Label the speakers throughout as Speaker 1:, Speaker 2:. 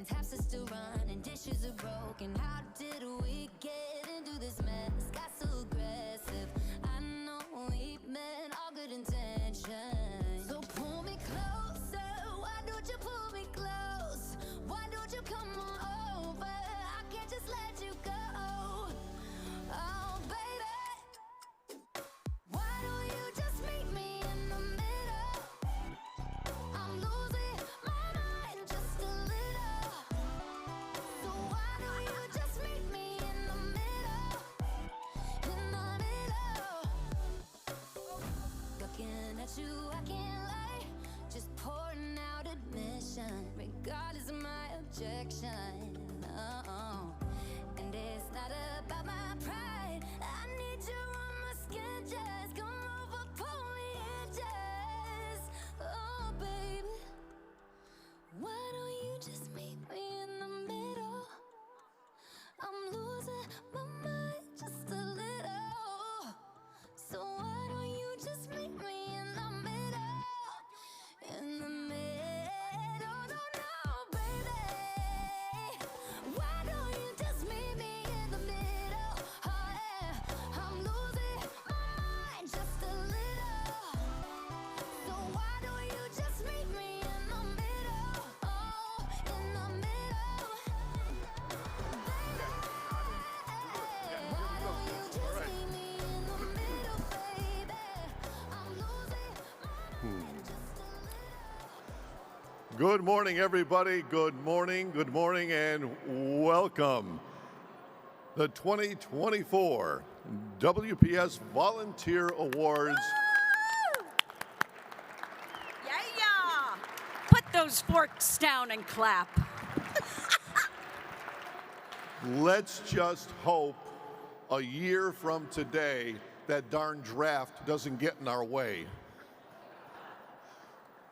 Speaker 1: and taps are still running, dishes are broken. How did we get into this mess? Got so aggressive. I know we meant all good intentions. So pull me closer. Why don't you pull me close? Why don't you come on over? I can't just let you go. Oh, baby. Why don't you just meet me in the middle? I'm losing my mind just a little. So why don't you just meet me in the middle? In the middle. Looking at you, I can't lie. Just pouring out admission, regardless of my objection. Oh. And it's not about my pride. I need you on my skin, just come over, pull me in, just. Oh, baby. Why don't you just meet me in the middle? I'm losing my mind just a little. So why don't you just meet me in the middle? In the middle, no, baby. Why don't you just meet me in the middle? Oh, yeah. I'm losing my mind just a little. So why don't you just meet me in the middle? Oh, in the middle. Baby, why don't you just meet me in the middle, baby? I'm losing my mind just a little.
Speaker 2: Good morning, everybody. Good morning, and welcome. The 2024 WPS Volunteer Awards.
Speaker 3: Yeah. Put those forks down and clap.
Speaker 2: Let's just hope a year from today that darn draft doesn't get in our way.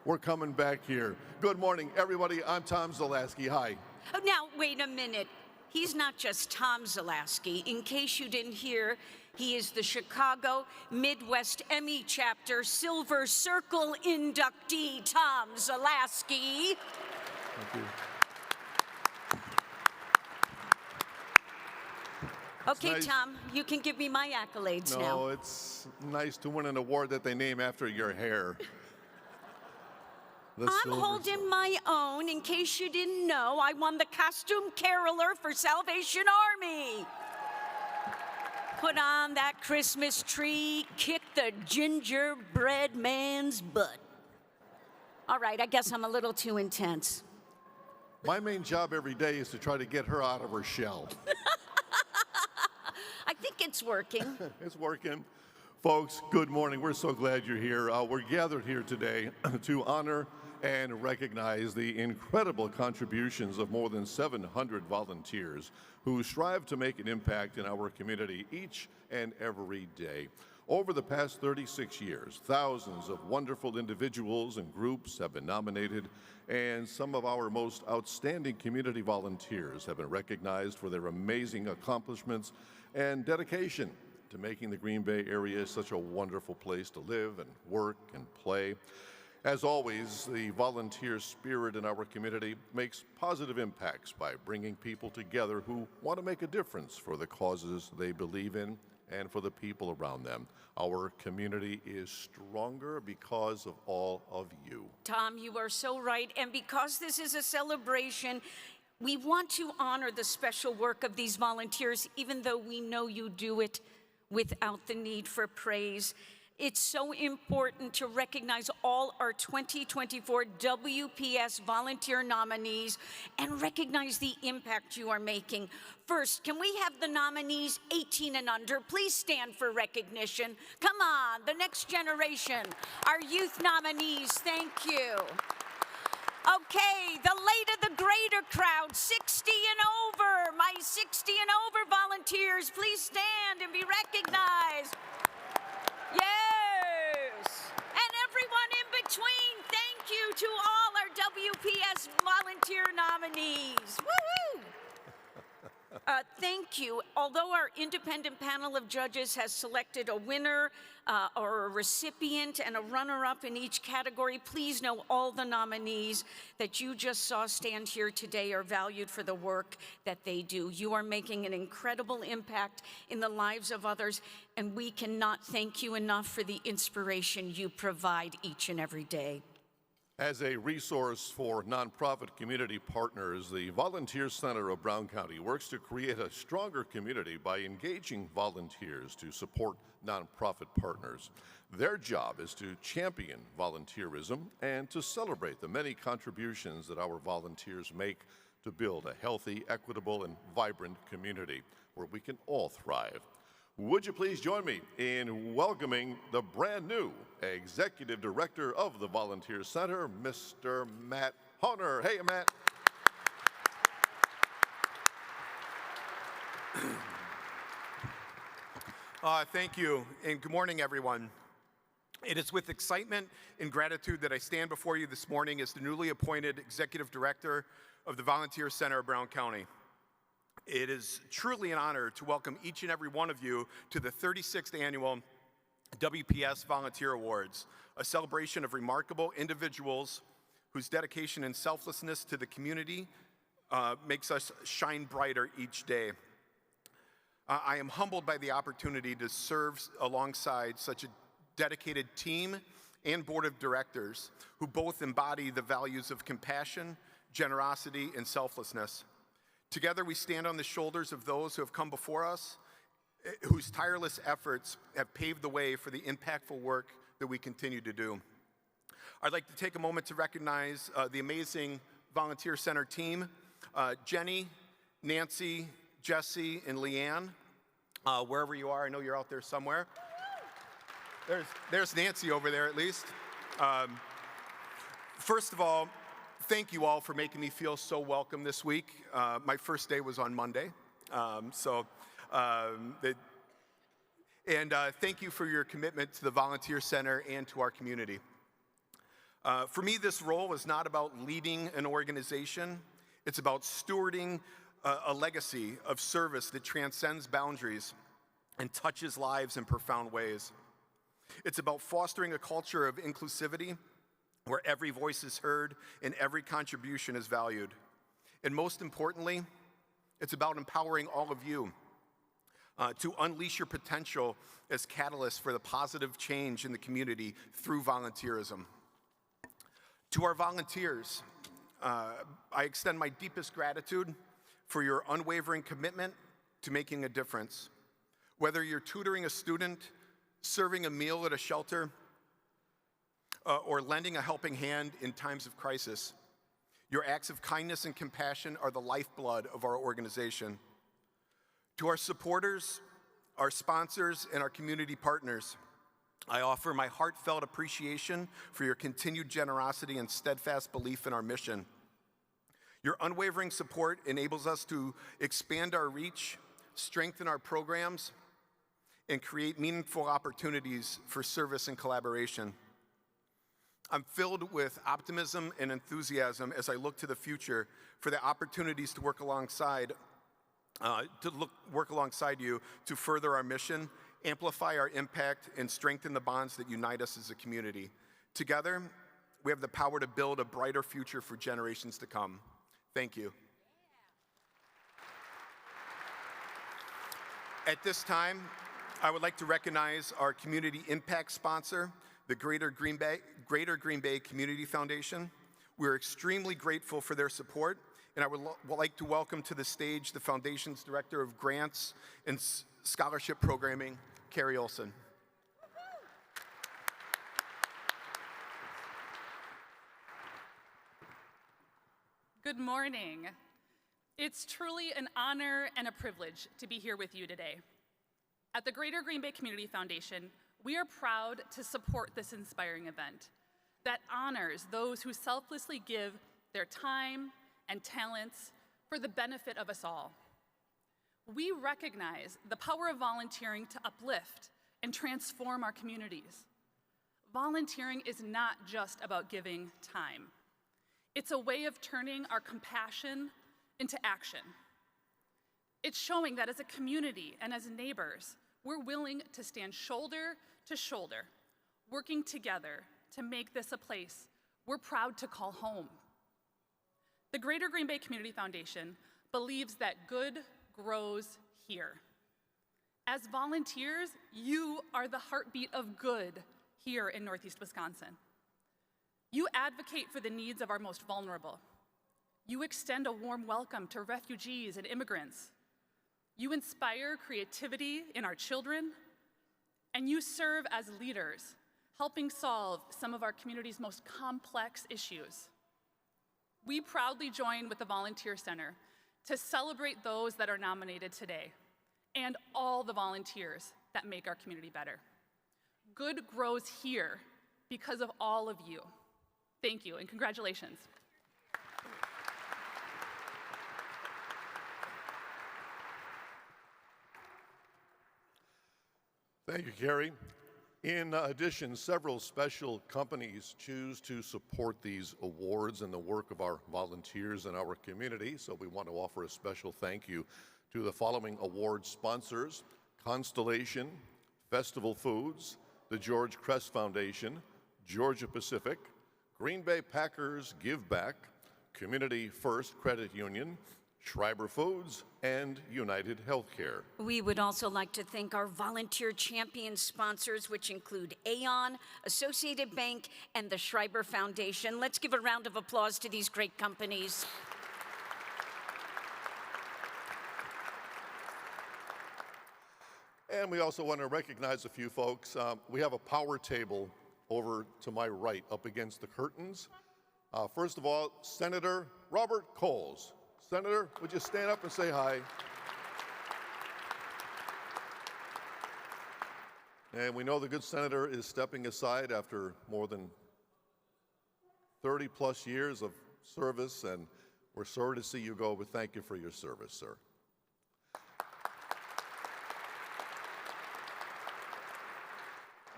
Speaker 2: We're coming back here. Good morning, everybody. I'm Tom Zalaski. Hi.
Speaker 3: Oh, now, wait a minute. He's not just Tom Zalaski. In case you didn't hear, he is the Chicago Midwest Emmy Chapter Silver Circle inductee, Tom Zalaski.
Speaker 2: Thank you.
Speaker 3: Okay,
Speaker 2: nice.
Speaker 3: Tom, you can give me my accolades now.
Speaker 2: No, it's nice to win an award that they name after your hair. The
Speaker 3: I'm
Speaker 2: Silver
Speaker 3: holding
Speaker 2: Circle.
Speaker 3: my own. In case you didn't know, I won the Costume Caroler for Salvation Army. Put on that Christmas tree, kick the gingerbread man's butt. All right, I guess I'm a little too intense.
Speaker 2: My main job every day is to try to get her out of her shell.
Speaker 3: I think it's working.
Speaker 2: It's working. Folks, good morning. We're so glad you're here. We're gathered here today to honor and recognize the incredible contributions of more than 700 volunteers who strive to make an impact in our community each and every day. Over the past 36 years, thousands of wonderful individuals and groups have been nominated, and some of our most outstanding community volunteers have been recognized for their amazing accomplishments and dedication to making the Green Bay area such a wonderful place to live and work and play. As always, the volunteer spirit in our community makes positive impacts by bringing people together who want to make a difference for the causes they believe in and for the people around them. Our community is stronger because of all of you.
Speaker 3: Tom, you are so right. And because this is a celebration, we want to honor the special work of these volunteers, even though we know you do it without the need for praise. It's so important to recognize all our 2024 WPS volunteer nominees and recognize the impact you are making. First, can we have the nominees 18 and under please stand for recognition? Come on, the next generation, our youth nominees, thank you. Okay, the later the greater crowd, 60 and over. My 60 and over volunteers, please stand and be recognized. Yes! And everyone in between, thank you to all our WPS volunteer nominees. Woo-hoo! Thank you. Although our independent panel of judges has selected a winner or a recipient and a runner-up in each category, please know all the nominees that you just saw stand here today are valued for the work that they do. You are making an incredible impact in the lives of others, and we cannot thank you enough for the inspiration you provide each and every day.
Speaker 2: As a resource for nonprofit community partners, the Volunteer Center of Brown County works to create a stronger community by engaging volunteers to support nonprofit partners. Their job is to champion volunteerism and to celebrate the many contributions that our volunteers make to build a healthy, equitable, and vibrant community where we can all thrive. Would you please join me in welcoming the brand new Executive Director of the Volunteer Center, Mr. Matt Honer. Hey, Matt.
Speaker 4: Thank you, and good morning, everyone. It is with excitement and gratitude that I stand before you this morning as the newly appointed Executive Director of the Volunteer Center of Brown County. It is truly an honor to welcome each and every one of you to the 36th Annual WPS Volunteer Awards, a celebration of remarkable individuals whose dedication and selflessness to the community makes us shine brighter each day. I am humbled by the opportunity to serve alongside such a dedicated team and board of directors who both embody the values of compassion, generosity, and selflessness. Together, we stand on the shoulders of those who have come before us, whose tireless efforts have paved the way for the impactful work that we continue to do. I'd like to take a moment to recognize the amazing Volunteer Center team, Jenny, Nancy, Jesse, and Leanne, wherever you are. I know you're out there somewhere. There's Nancy over there at least. First of all, thank you all for making me feel so welcome this week. My first day was on Monday, thank you for your commitment to the Volunteer Center and to our community. For me, this role is not about leading an organization. It's about stewarding a legacy of service that transcends boundaries and touches lives in profound ways. It's about fostering a culture of inclusivity where every voice is heard and every contribution is valued. And most importantly, it's about empowering all of you to unleash your potential as catalysts for the positive change in the community through volunteerism. To our volunteers, I extend my deepest gratitude for your unwavering commitment to making a difference. Whether you're tutoring a student, serving a meal at a shelter, or lending a helping hand in times of crisis, your acts of kindness and compassion are the lifeblood of our organization. To our supporters, our sponsors, and our community partners, I offer my heartfelt appreciation for your continued generosity and steadfast belief in our mission. Your unwavering support enables us to expand our reach, strengthen our programs, and create meaningful opportunities for service and collaboration. I'm filled with optimism and enthusiasm as I look to the future for the opportunities to work alongside you to further our mission, amplify our impact, and strengthen the bonds that unite us as a community. Together, we have the power to build a brighter future for generations to come. Thank you. At this time, I would like to recognize our community impact sponsor, the Greater Green Bay Community Foundation. We're extremely grateful for their support, and I would like to welcome to the stage the Foundation's Director of Grants and Scholarship Programming, Carrie Olson.
Speaker 5: Good morning. It's truly an honor and a privilege to be here with you today. At the Greater Green Bay Community Foundation, we are proud to support this inspiring event that honors those who selflessly give their time and talents for the benefit of us all. We recognize the power of volunteering to uplift and transform our communities. Volunteering is not just about giving time. It's a way of turning our compassion into action. It's showing that as a community and as neighbors, we're willing to stand shoulder to shoulder, working together to make this a place we're proud to call home. The Greater Green Bay Community Foundation believes that good grows here. As volunteers, you are the heartbeat of good here in Northeast Wisconsin. You advocate for the needs of our most vulnerable. You extend a warm welcome to refugees and immigrants. You inspire creativity in our children, and you serve as leaders, helping solve some of our community's most complex issues. We proudly join with the Volunteer Center to celebrate those that are nominated today and all the volunteers that make our community better. Good grows here because of all of you. Thank you and congratulations.
Speaker 2: Thank you, Carrie. In addition, several special companies choose to support these awards and the work of our volunteers in our community, so we want to offer a special thank you to the following award sponsors: Constellation, Festival Foods, the George Crest Foundation, Georgia Pacific, Green Bay Packers Give Back, Community First Credit Union, Schreiber Foods, and United Healthcare.
Speaker 3: We would also like to thank our volunteer champion sponsors, which include Aon, Associated Bank, and the Schreiber Foundation. Let's give a round of applause to these great companies.
Speaker 2: And we also want to recognize a few folks. We have a power table over to my right, up against the curtains. First of all, Senator Robert Coles. Senator, would you stand up and say hi? And we know the good senator is stepping aside after more than 30 plus years of service, and we're sorry to see you go, but thank you for your service, sir.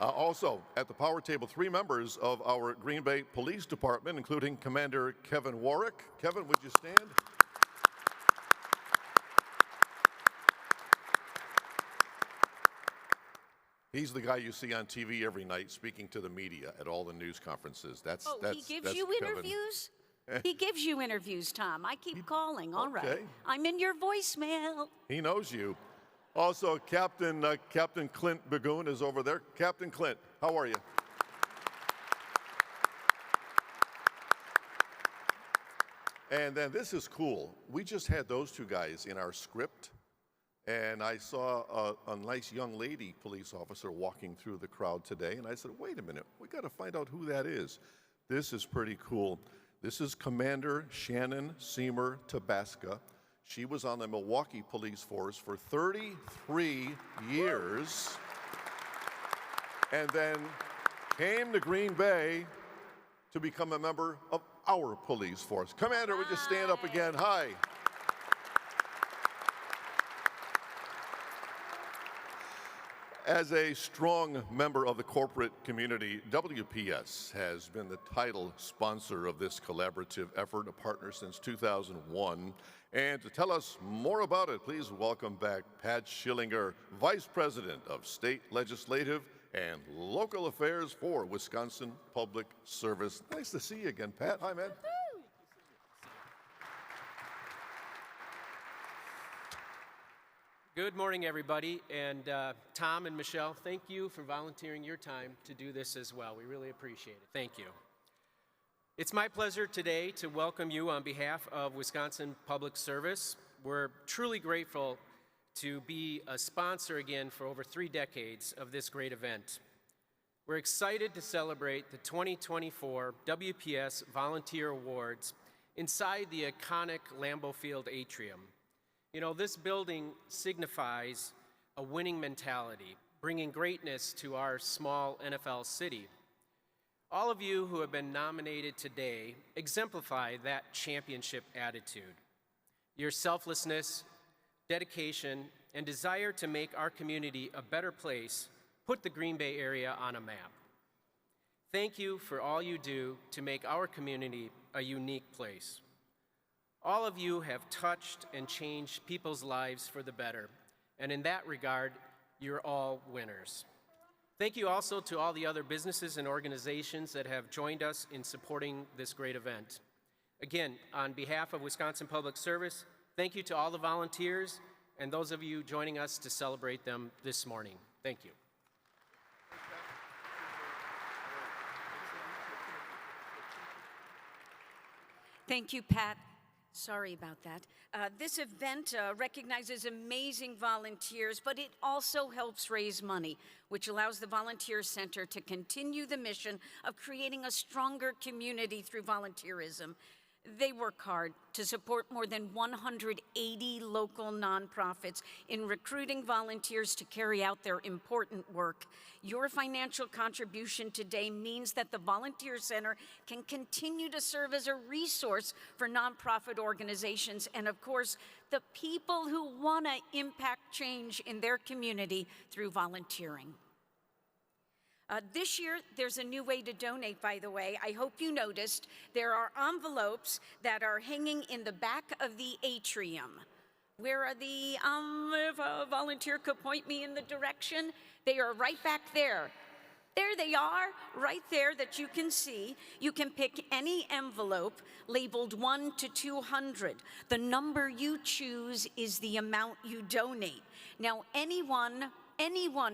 Speaker 2: Also, at the power table, 3 members of our Green Bay Police Department, including Commander Kevin Warwick. Kevin, would you stand? He's the guy you see on TV every night speaking to the media at all the news conferences. That's
Speaker 3: he gives you
Speaker 2: Kevin.
Speaker 3: interviews? He gives you interviews, Tom. I keep calling. All right.
Speaker 2: Okay.
Speaker 3: I'm in your voicemail.
Speaker 2: He knows you. Also, Captain Clint Bagoon is over there. Captain Clint, how are you? And then this is cool. We just had those 2 guys in our script, and I saw a nice young lady police officer walking through the crowd today, and I said, wait a minute, we got to find out who that is. This is pretty cool. This is Commander Shannon Seymour Tabasca. She was on the Milwaukee Police Force for 33 years, and then came to Green Bay to become a member of our police force. Commander, would you stand up again? Hi. As a strong member of the corporate community, WPS has been the title sponsor of this collaborative effort, a partner since 2001. And to tell us more about it, please welcome back Pat Schillinger, Vice President of State Legislative and Local Affairs for Wisconsin Public Service. Nice to see you again, Pat. Hi, man.
Speaker 6: Good morning, everybody, and Tom and Michelle, thank you for volunteering your time to do this as well. We really appreciate it. Thank you. It's my pleasure today to welcome you on behalf of Wisconsin Public Service. We're truly grateful to be a sponsor again for over 3 decades of this great event. We're excited to celebrate the 2024 WPS Volunteer Awards inside the iconic Lambeau Field atrium. You know, this building signifies a winning mentality, bringing greatness to our small NFL city. All of you who have been nominated today exemplify that championship attitude. Your selflessness, dedication, and desire to make our community a better place put the Green Bay area on a map. Thank you for all you do to make our community a unique place. All of you have touched and changed people's lives for the better, and in that regard, you're all winners. Thank you also to all the other businesses and organizations that have joined us in supporting this great event. Again, on behalf of Wisconsin Public Service, thank you to all the volunteers and those of you joining us to celebrate them this morning. Thank you.
Speaker 3: Thank you, Pat. Sorry about that. This event recognizes amazing volunteers, but it also helps raise money, which allows the Volunteer Center to continue the mission of creating a stronger community through volunteerism. They work hard to support more than 180 local nonprofits in recruiting volunteers to carry out their important work. Your financial contribution today means that the Volunteer Center can continue to serve as a resource for nonprofit organizations and, of course, the people who want to impact change in their community through volunteering. This year, there's a new way to donate, by the way. I hope you noticed there are envelopes that are hanging in the back of the atrium. Where are the, if a volunteer could point me in the direction, they are right back there. There they are, right there that you can see. You can pick any envelope labeled 1 to 200. The number you choose is the amount you donate. Now, anyone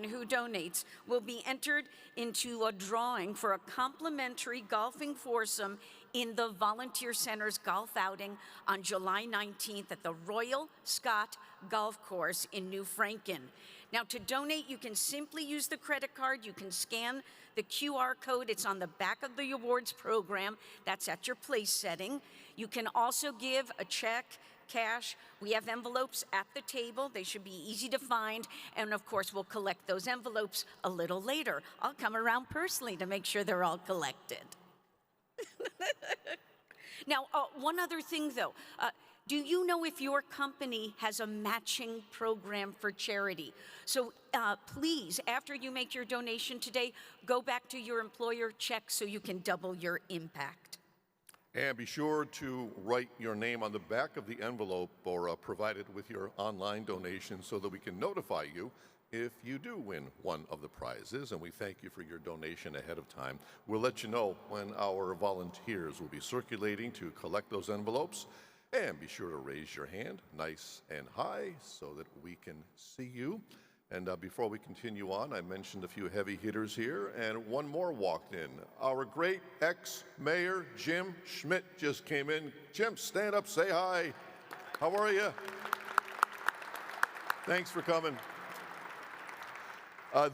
Speaker 3: who donates will be entered into a drawing for a complimentary golfing foursome in the Volunteer Center's golf outing on July 19th at the Royal Scott Golf Course in New Franken. Now, to donate, you can simply use the credit card. You can scan the QR code. It's on the back of the awards program. That's at your place setting. You can also give a check, cash. We have envelopes at the table. They should be easy to find. And of course, we'll collect those envelopes a little later. I'll come around personally to make sure they're all collected. Now, one other thing though. Do you know if your company has a matching program for charity? So please, after you make your donation today, go back to your employer, check so you can double your impact.
Speaker 2: And be sure to write your name on the back of the envelope or provide it with your online donation so that we can notify you if you do win one of the prizes. And we thank you for your donation ahead of time. We'll let you know when our volunteers will be circulating to collect those envelopes. And be sure to raise your hand nice and high so that we can see you. And before we continue on, I mentioned a few heavy hitters here, and one more walked in. Our great ex-mayor, Jim Schmidt, just came in. Jim, stand up, say hi. How are you? Thanks for coming.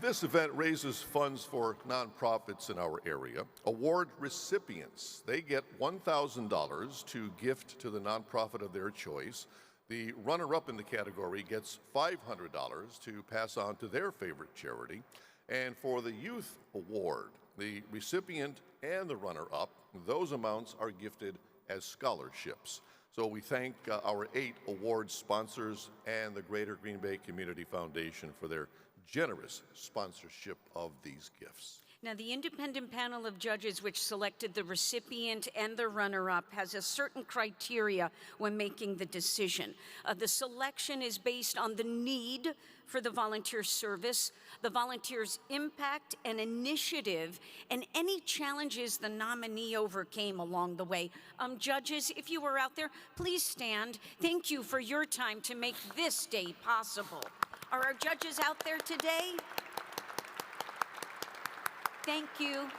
Speaker 2: This event raises funds for nonprofits in our area. Award recipients, they get $1,000 to gift to the nonprofit of their choice. The runner-up in the category gets $500 to pass on to their favorite charity. And for the Youth Award, the recipient and the runner-up, those amounts are gifted as scholarships. So we thank our 8 award sponsors and the Greater Green Bay Community Foundation for their generous sponsorship of these gifts.
Speaker 3: Now, the independent panel of judges which selected the recipient and the runner-up has a certain criteria when making the decision. The selection is based on the need for the volunteer service, the volunteer's impact and initiative, and any challenges the nominee overcame along the way. Judges, if you were out there, please stand. Thank you for your time to make this day possible. Are our judges out there today? Thank you.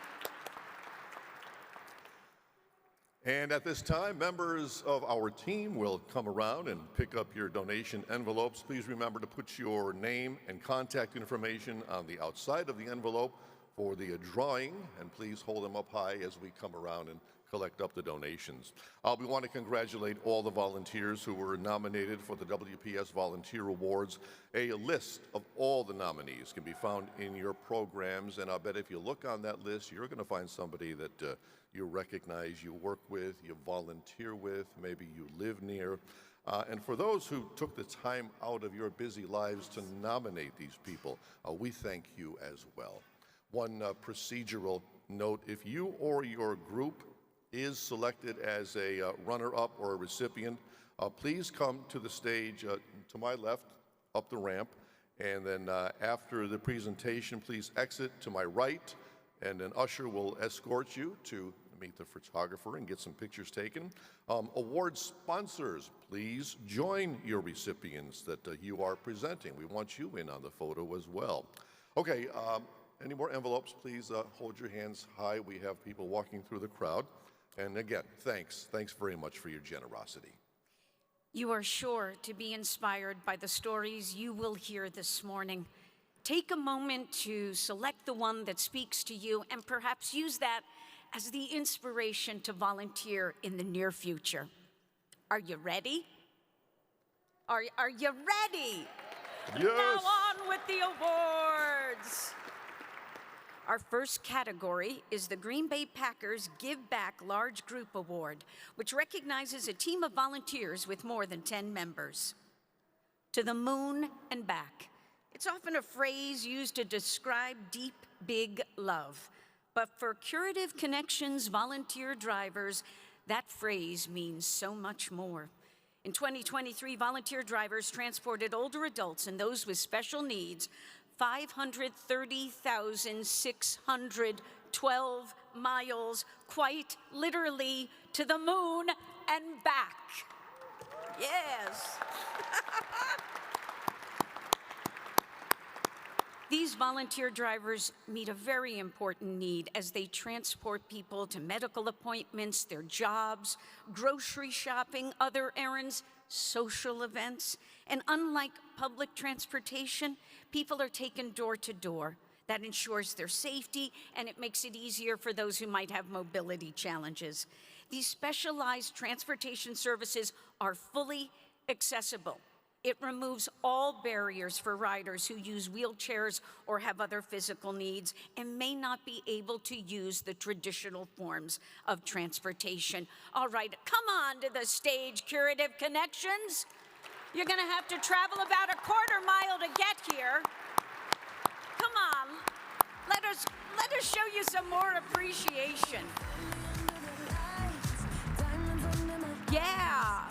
Speaker 2: And at this time, members of our team will come around and pick up your donation envelopes. Please remember to put your name and contact information on the outside of the envelope for the drawing, and please hold them up high as we come around and collect up the donations. We want to congratulate all the volunteers who were nominated for the WPS Volunteer Awards. A list of all the nominees can be found in your programs, and I'll bet if you look on that list, you're going to find somebody that you recognize, you work with, you volunteer with, maybe you live near. And for those who took the time out of your busy lives to nominate these people, we thank you as well. One procedural note, if you or your group is selected as a runner-up or a recipient, please come to the stage to my left, up the ramp, and then after the presentation, please exit to my right, and an usher will escort you to meet the photographer and get some pictures taken. Award sponsors, please join your recipients that you are presenting. We want you in on the photo as well. Okay, any more envelopes, please hold your hands high. We have people walking through the crowd. And again, thanks very much for your generosity.
Speaker 3: You are sure to be inspired by the stories you will hear this morning. Take a moment to select the one that speaks to you and perhaps use that as the inspiration to volunteer in the near future. Are you ready? Are you ready?
Speaker 2: Yes.
Speaker 3: Now on with the awards. Our first category is the Green Bay Packers Give Back Large Group Award, which recognizes a team of volunteers with more than 10 members. To the moon and back. It's often a phrase used to describe deep, big love. But for Curative Connections volunteer drivers, that phrase means so much more. In 2023, volunteer drivers transported older adults and those with special needs 530,612 miles, quite literally, to the moon and back. Yes. These volunteer drivers meet a very important need as they transport people to medical appointments, their jobs, grocery shopping, other errands, social events. And unlike public transportation, people are taken door to door. That ensures their safety, and it makes it easier for those who might have mobility challenges. These specialized transportation services are fully accessible. It removes all barriers for riders who use wheelchairs or have other physical needs and may not be able to use the traditional forms of transportation. All right, come on to the stage, Curative Connections. You're gonna have to travel about a quarter mile to get here. Come on, let us show you some more appreciation. Yeah.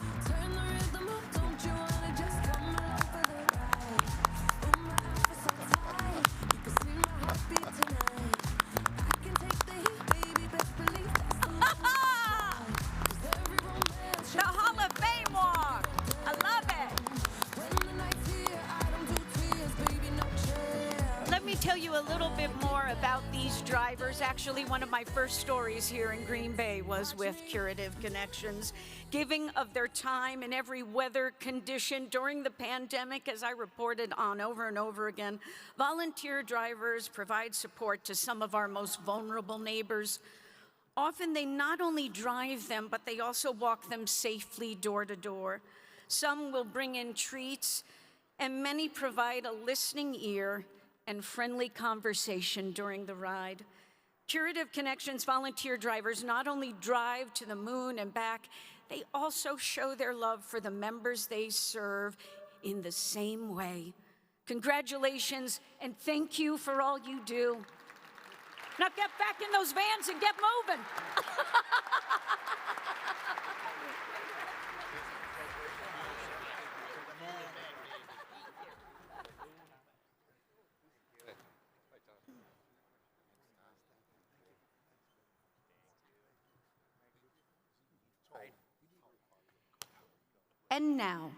Speaker 3: The Hall of Fame walk. I love it. Let me tell you a little bit more about these drivers. Actually, one of my first stories here in Green Bay was with Curative Connections, giving of their time in every weather condition during the pandemic, as I reported on over and over again. Volunteer drivers provide support to some of our most vulnerable neighbors. Often they not only drive them, but they also walk them safely door to door. Some will bring in treats, and many provide a listening ear and friendly conversation during the ride. Curative Connections volunteer drivers not only drive to the moon and back, they also show their love for the members they serve in the same way. Congratulations, and thank you for all you do. Now get back in those vans and get moving. And now,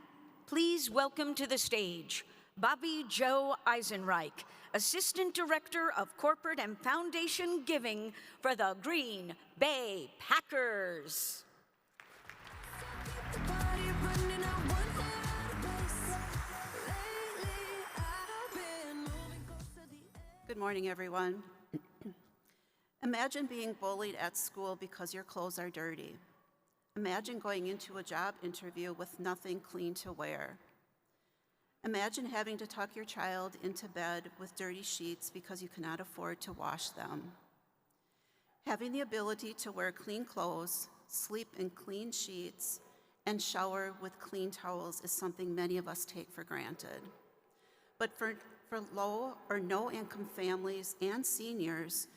Speaker 3: please welcome to the stage Bobby Joe Eisenreich, Assistant Director of Corporate and Foundation Giving for the Green Bay Packers.
Speaker 7: Good morning, everyone. Imagine being bullied at school because your clothes are dirty. Imagine going into a job interview with nothing clean to wear. Imagine having to tuck your child into bed with dirty sheets because you cannot afford to wash them. Having the ability to wear clean clothes, sleep in clean sheets, and shower with clean towels is something many of us take for granted. But for low or no income families and seniors,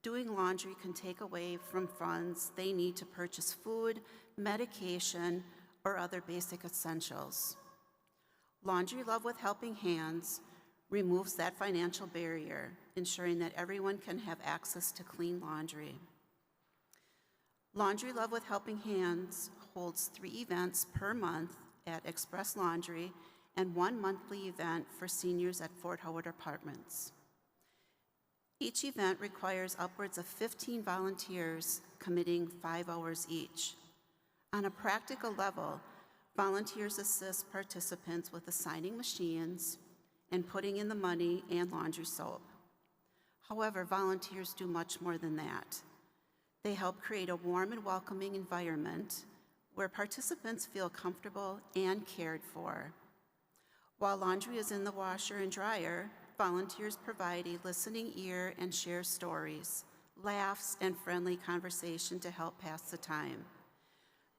Speaker 7: Doing laundry can take away from funds they need to purchase food, medication, or other basic essentials. Laundry Love with Helping Hands removes that financial barrier, ensuring that everyone can have access to clean laundry. Laundry Love with Helping Hands holds 3 events per month at Express Laundry and 1 monthly event for seniors at Fort Howard Apartments. Each event requires upwards of 15 volunteers committing 5 hours each. On a practical level, volunteers assist participants with assigning machines and putting in the money and laundry soap. However, volunteers do much more than that. They help create a warm and welcoming environment where participants feel comfortable and cared for. While laundry is in the washer and dryer, volunteers provide a listening ear and share stories, laughs, and friendly conversation to help pass the time.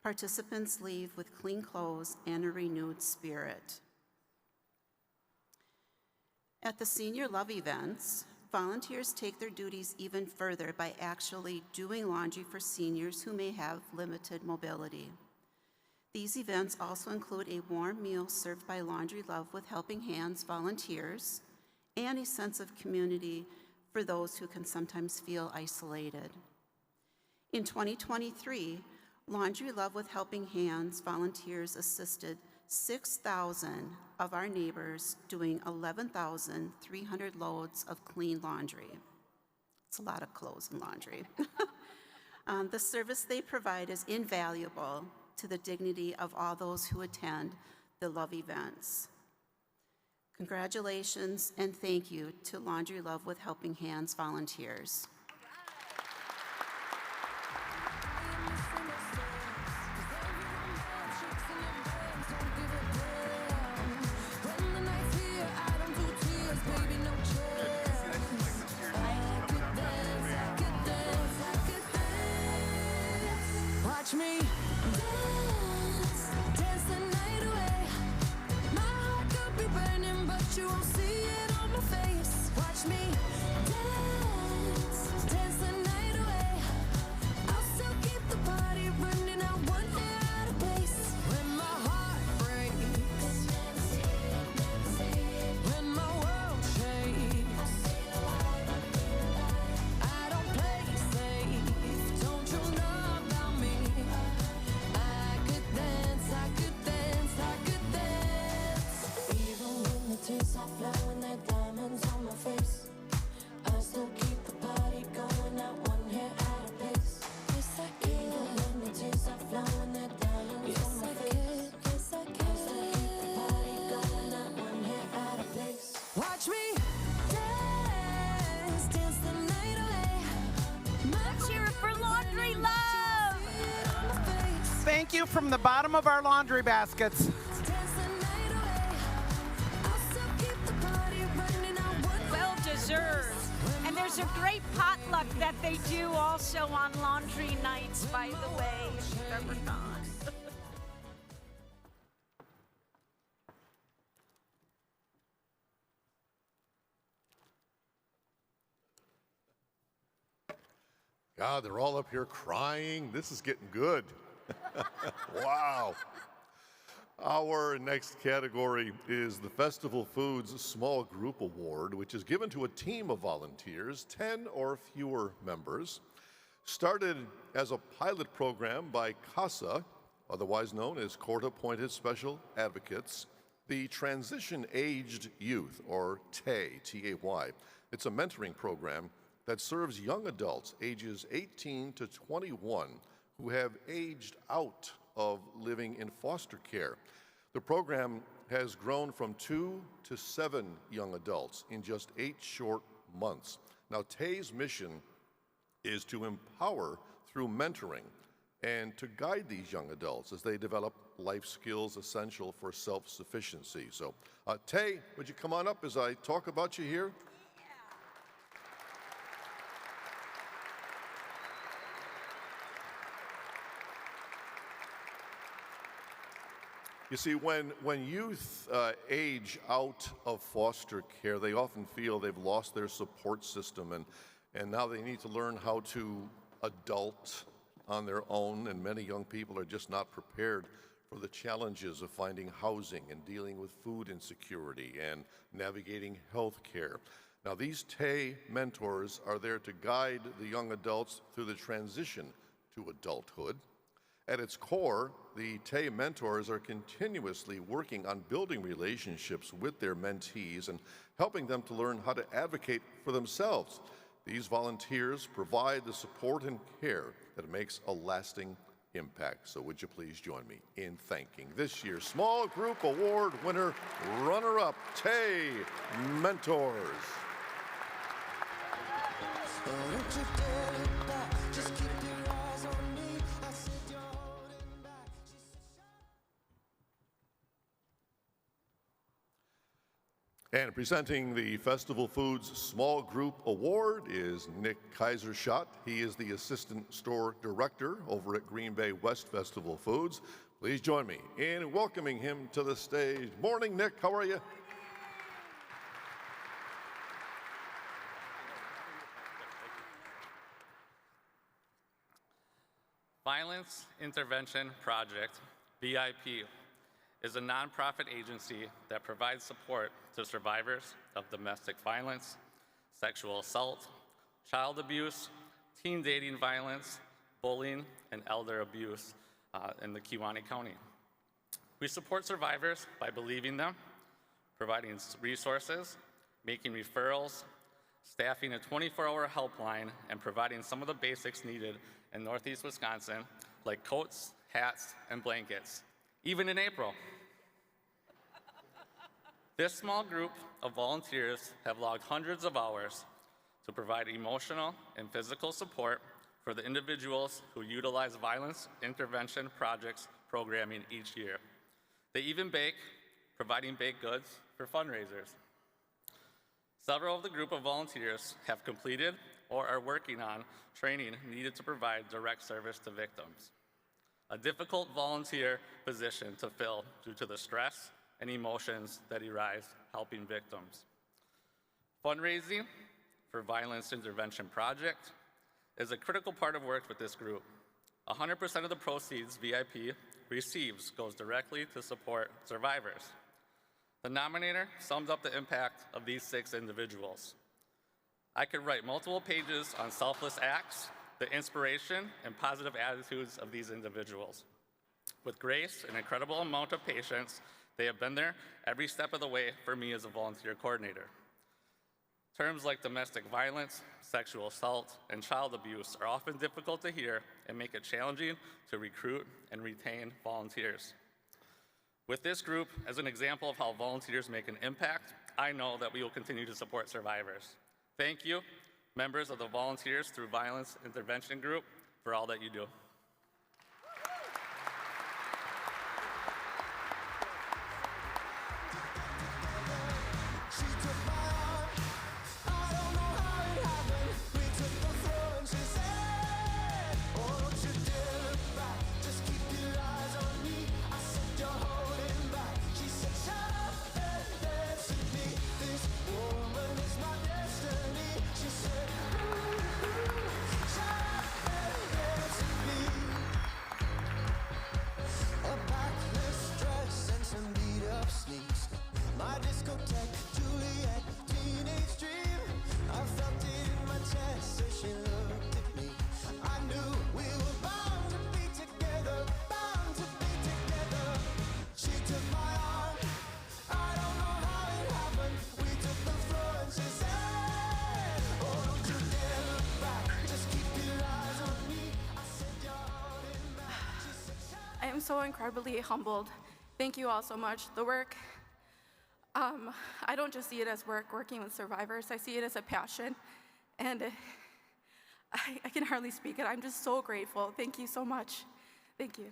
Speaker 7: Participants leave with clean clothes and a renewed spirit. At the Senior Love events, volunteers take their duties even further by actually doing laundry for seniors who may have limited mobility. These events also include a warm meal served by Laundry Love with Helping Hands volunteers and a sense of community for those who can sometimes feel isolated. In 2023, Laundry Love with Helping Hands volunteers assisted 6,000 of our neighbors doing 11,300 loads of clean laundry. It's a lot of clothes and laundry. The service they provide is invaluable to the dignity of all those who attend the Love events. Congratulations and thank you to Laundry Love with Helping Hands volunteers.
Speaker 1: Watch me dance, dance the night away. My heart could be burning, but you won't see it on my face. Watch me dance, dance the night away. I'll still keep the party running out one hair out of place. When my heart breaks, when my world shakes, I don't play safe. Don't you know about me? I could dance, I could dance, I could dance. Even when the tears are flowing, they're diamonds on my face, I still keep the party going, not one hair out of place. Yes, I can. Even when the tears are flowing, they're diamonds on my face. Yes, I can. I still keep the party going, not one hair out of place. Watch me dance, dance the night away.
Speaker 3: Let's hear it for Laundry Love.
Speaker 8: Thank you from the bottom of our laundry baskets.
Speaker 3: Well deserved. And there's a great potluck that they do also on laundry nights, by the way, if you've ever gone.
Speaker 2: God, they're all up here crying. This is getting good. Wow. Our next category is the Festival Foods Small Group Award, which is given to a team of volunteers, 10 or fewer members. Started as a pilot program by CASA, otherwise known as Court-Appointed Special Advocates, the Transition Aged Youth, or TAY, T-A-Y. It's a mentoring program that serves young adults ages 18 to 21 who have aged out of living in foster care. The program has grown from 2 to 7 young adults in just 8 short months. Now, TAY's mission is to empower through mentoring and to guide these young adults as they develop life skills essential for self-sufficiency. So, Tay, would you come on up as I talk about you here? You see, when youth age out of foster care, they often feel they've lost their support system, and now they need to learn how to adult on their own, and many young people are just not prepared for the challenges of finding housing and dealing with food insecurity and navigating health care. Now, these TAY mentors are there to guide the young adults through the transition to adulthood. At its core, the TAY mentors are continuously working on building relationships with their mentees and helping them to learn how to advocate for themselves. These volunteers provide the support and care that makes a lasting impact. So would you please join me in thanking this year's Small Group Award winner, runner-up, TAY Mentors. And presenting the Festival Foods Small Group Award is Nick Kaiserschott. He is the Assistant Store Director over at Green Bay West Festival Foods. Please join me in welcoming him to the stage. Morning, Nick. How are you?
Speaker 9: Violence Intervention Project, VIP, is a nonprofit agency that provides support to survivors of domestic violence, sexual assault, child abuse, teen dating violence, bullying, and elder abuse in the Kewaunee County. We support survivors by believing them, providing resources, making referrals, staffing a 24-hour helpline, and providing some of the basics needed in Northeast Wisconsin, like coats, hats, and blankets, even in April. This small group of volunteers have logged hundreds of hours to provide emotional and physical support for the individuals who utilize violence intervention projects programming each year. They even bake, providing baked goods for fundraisers. Several of the group of volunteers have completed or are working on training needed to provide direct service to victims. A difficult volunteer position to fill due to the stress and emotions that arise helping victims. Fundraising for Violence Intervention Project is a critical part of work with this group. 100% of the proceeds VIP receives goes directly to support survivors. The nominator sums up the impact of these 6 individuals. I could write multiple pages on selfless acts, the inspiration and positive attitudes of these individuals. With grace and incredible amount of patience, they have been there every step of the way for me as a volunteer coordinator. Terms like domestic violence, sexual assault, and child abuse are often difficult to hear and make it challenging to recruit and retain volunteers. With this group as an example of how volunteers make an impact, I know that we will continue to support survivors. Thank you, members of the Volunteers Through Violence Intervention Group, for all that you do.
Speaker 10: I am so incredibly humbled. Thank you all so much. The work, I don't just see it as work, working with survivors. I see it as a passion, and I can hardly speak it. I'm just so grateful. Thank you so much. Thank you.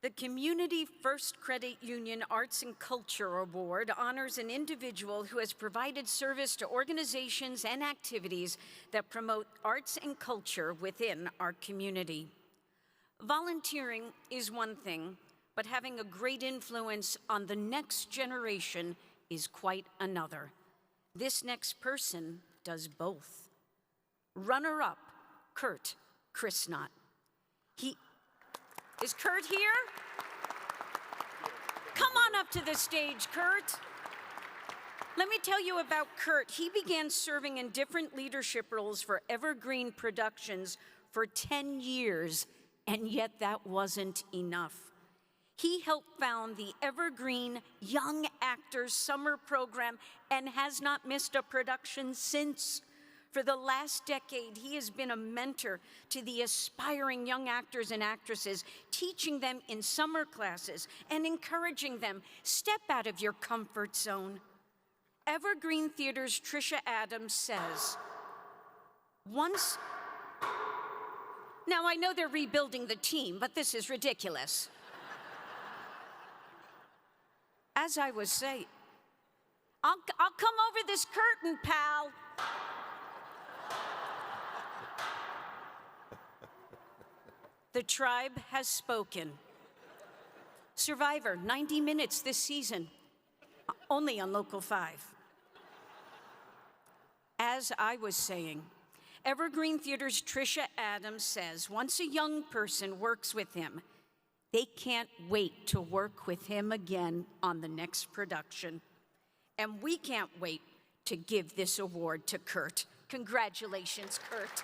Speaker 3: The Community First Credit Union Arts and Culture Award honors an individual who has provided service to organizations and activities that promote arts and culture within our community. Volunteering is one thing, but having a great influence on the next generation is quite another. This next person does both. Runner-up, Kurt Chrisnot. Is Kurt here? Come on up to the stage, Kurt. Let me tell you about Kurt. He began serving in different leadership roles for Evergreen Productions for 10 years, and yet that wasn't enough. He helped found the Evergreen Young Actors Summer Program and has not missed a production since. For the last decade, he has been a mentor to the aspiring young actors and actresses, teaching them in summer classes and encouraging them, step out of your comfort zone. Evergreen Theater's Trisha Adams says, now I know they're rebuilding the team, but this is ridiculous. As I was saying, I'll come over this curtain, pal. The tribe has spoken. Survivor, 90 minutes this season, only on Local 5. As I was saying, Evergreen Theater's Trisha Adams says once a young person works with him, they can't wait to work with him again on the next production. And we can't wait to give this award to Kurt. Congratulations, Kurt.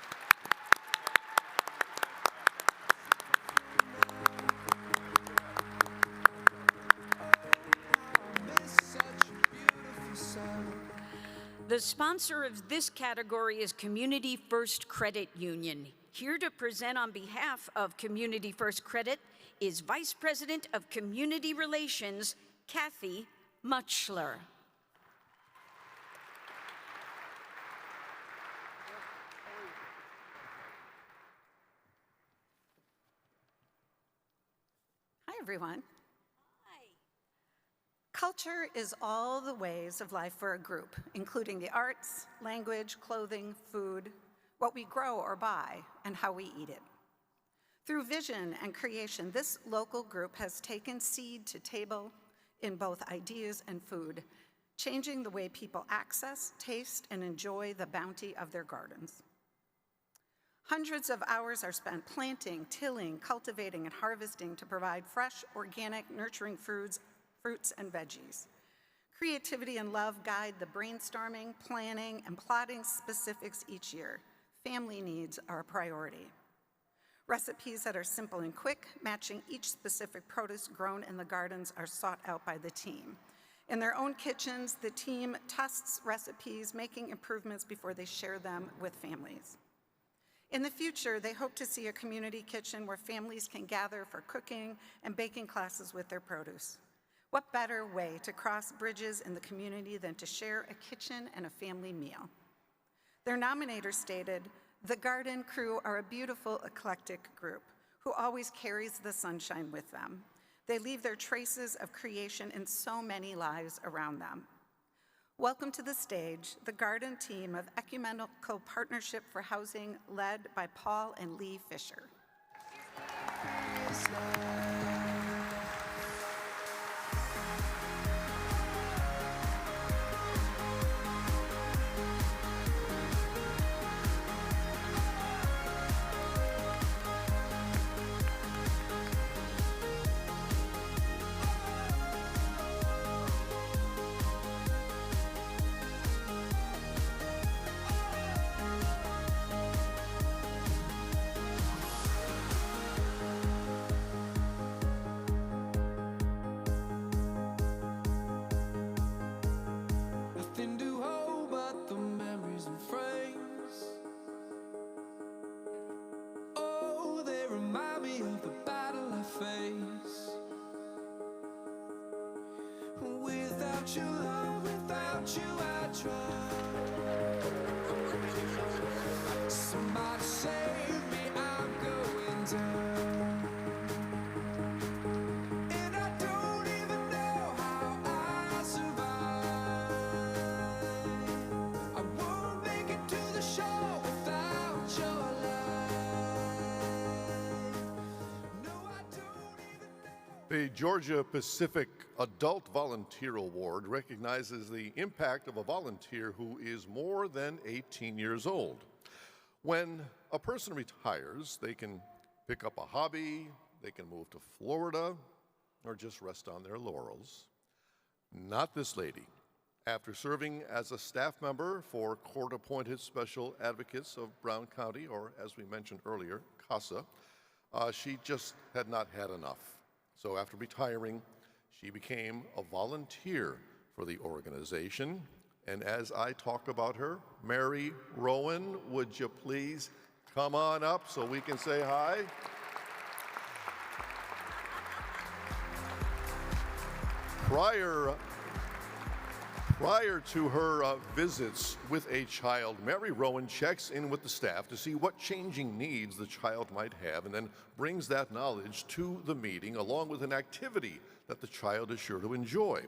Speaker 3: The sponsor of this category is Community First Credit Union. Here to present on behalf of Community First Credit is Vice President of Community Relations, Kathy Mutchler.
Speaker 11: Hi, everyone. Culture is all the ways of life for a group, including the arts, language, clothing, food, what we grow or buy, and how we eat it. Through vision and creation, this local group has taken seed to table in both ideas and food, changing the way people access, taste, and enjoy the bounty of their gardens. Hundreds of hours are spent planting, tilling, cultivating, and harvesting to provide fresh, organic, nurturing fruits and veggies. Creativity and love guide the brainstorming, planning, and plotting specifics each year. Family needs are a priority. Recipes that are simple and quick, matching each specific produce grown in the gardens, are sought out by the team. In their own kitchens, the team tests recipes, making improvements before they share them with families. In the future, they hope to see a community kitchen where families can gather for cooking and baking classes with their produce. What better way to cross bridges in the community than to share a kitchen and a family meal? Their nominator stated, "The Garden Crew are a beautiful, eclectic group who always carries the sunshine with them. They leave their traces of creation in so many lives around them." Welcome to the stage, the Garden team of Ecumenical Partnership for Housing, led by Paul and Lee Fisher.
Speaker 2: The Georgia Pacific Adult Volunteer Award recognizes the impact of a volunteer who is more than 18 years old. When a person retires, they can pick up a hobby, they can move to Florida, or just rest on their laurels. Not this lady. After serving as a staff member for court-appointed special advocates of Brown County, or as we mentioned earlier, CASA, she just had not had enough. So after retiring, she became a volunteer for the organization. And as I talk about her, Mary Rowan, would you please come on up so we can say hi? Prior to her visits with a child, Mary Rowan checks in with the staff to see what changing needs the child might have and then brings that knowledge to the meeting along with an activity that the child is sure to enjoy.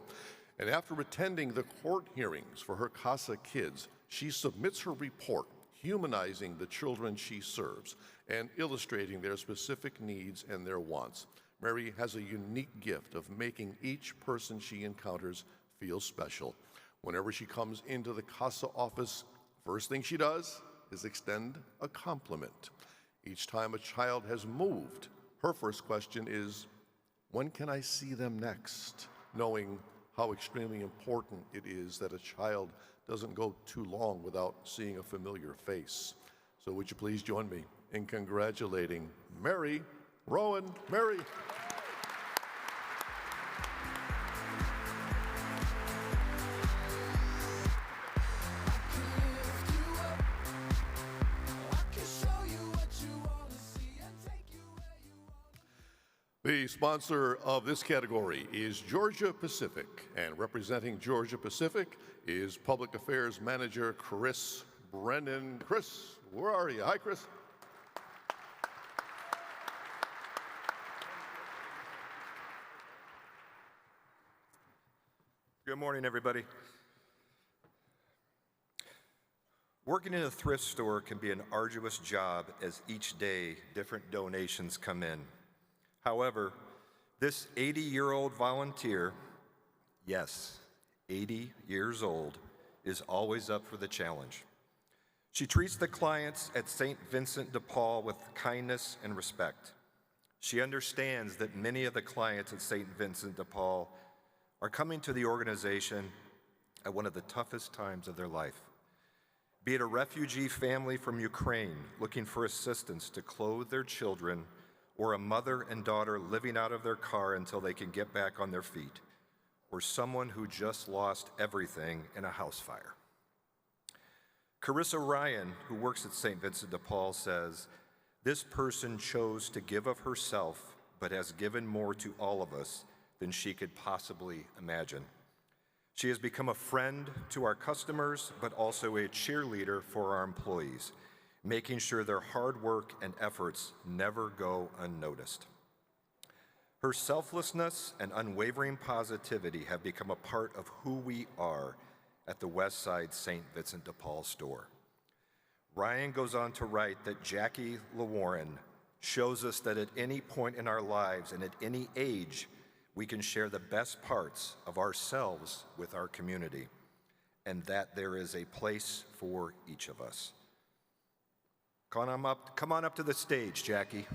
Speaker 2: And after attending the court hearings for her CASA kids, she submits her report humanizing the children she serves and illustrating their specific needs and their wants. Mary has a unique gift of making each person she encounters feel special. Whenever she comes into the CASA office, first thing she does is extend a compliment. Each time a child has moved, her first question is, when can I see them next? Knowing how extremely important it is that a child doesn't go too long without seeing a familiar face. So would you please join me in congratulating Mary Rowan. Mary. The sponsor of this category is Georgia Pacific, and representing Georgia Pacific is Public Affairs Manager Chris Brennan. Chris, where are you? Hi, Chris.
Speaker 12: Good morning, everybody. Working in a thrift store can be an arduous job as each day different donations come in. However, this 80-year-old volunteer, yes, 80 years old, is always up for the challenge. She treats the clients at St. Vincent de Paul with kindness and respect. She understands that many of the clients at St. Vincent de Paul are coming to the organization at one of the toughest times of their life. Be it a refugee family from Ukraine looking for assistance to clothe their children, or a mother and daughter living out of their car until they can get back on their feet, or someone who just lost everything in a house fire. Carissa Ryan, who works at St. Vincent de Paul, says, "This person chose to give of herself, but has given more to all of us than she could possibly imagine. She has become a friend to our customers, but also a cheerleader for our employees, making sure their hard work and efforts never go unnoticed. Her selflessness and unwavering positivity have become a part of who we are at the Westside St. Vincent de Paul store." Ryan goes on to write that Jackie LaWarren shows us that at any point in our lives and at any age, we can share the best parts of ourselves with our community, and that there is a place for each of us. Come on up to the stage, Jackie.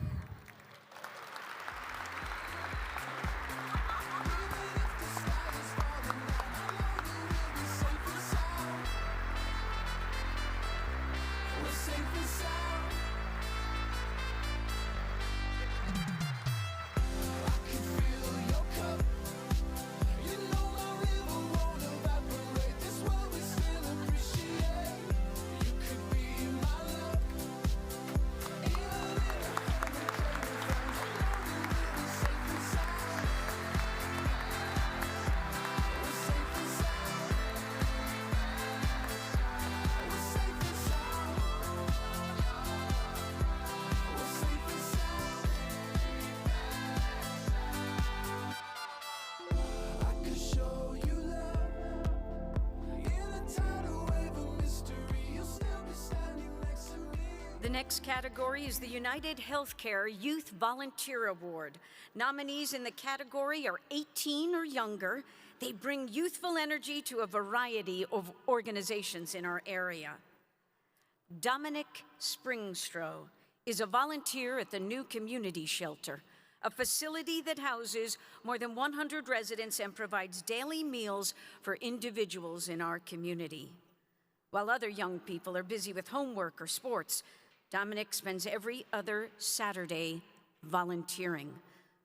Speaker 3: The next category is the United Healthcare Youth Volunteer Award. Nominees in the category are 18 or younger. They bring youthful energy to a variety of organizations in our area. Dominic Springstrow is a volunteer at the New Community Shelter, a facility that houses more than 100 residents and provides daily meals for individuals in our community. While other young people are busy with homework or sports, Dominic spends every other Saturday volunteering.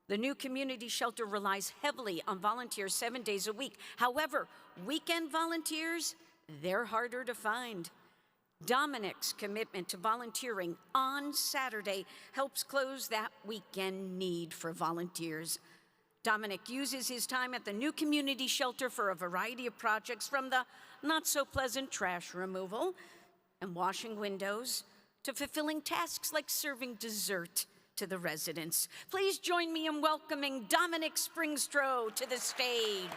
Speaker 3: The New Community Shelter relies heavily on volunteers 7 days a week. However, weekend volunteers, they're harder to find. Dominic's commitment to volunteering on Saturday helps close that weekend need for volunteers. Dominic uses his time at the New Community Shelter for a variety of projects, from the not-so-pleasant trash removal and washing windows to fulfilling tasks like serving dessert to the residents. Please join me in welcoming Dominic Springstrow to the stage.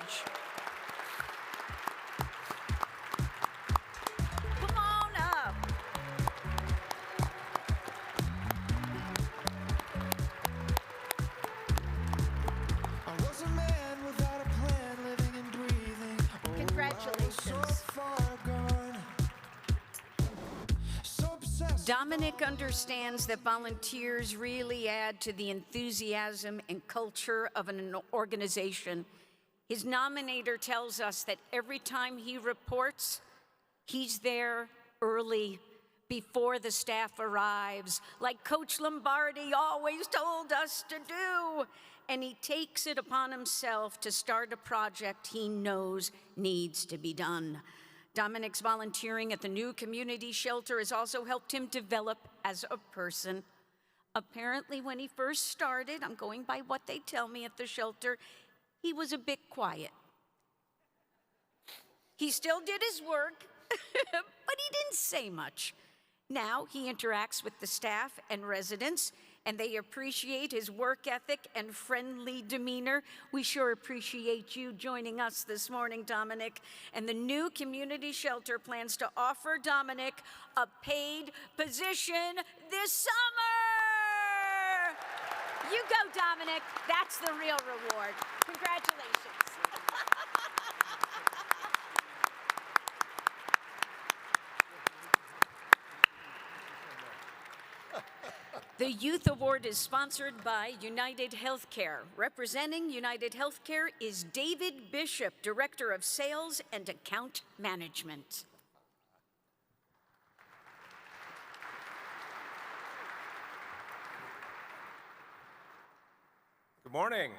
Speaker 3: Come on up.
Speaker 13: I was a man without a plan, living and breathing.
Speaker 3: Congratulations. Dominic understands that volunteers really add to the enthusiasm and culture of an organization. His nominator tells us that every time he reports, he's there early, before the staff arrives, like Coach Lombardi always told us to do. And he takes it upon himself to start a project he knows needs to be done. Dominic's volunteering at the New Community Shelter has also helped him develop as a person. Apparently, when he first started, I'm going by what they tell me at the shelter, he was a bit quiet. He still did his work, but he didn't say much. Now he interacts with the staff and residents, and they appreciate his work ethic and friendly demeanor. We sure appreciate you joining us this morning, Dominic. And the New Community Shelter plans to offer Dominic a paid position this summer. You go, Dominic. That's the real reward. Congratulations. The Youth Award is sponsored by United Healthcare. Representing United Healthcare is David Bishop, Director of Sales and Account Management.
Speaker 14: Good morning.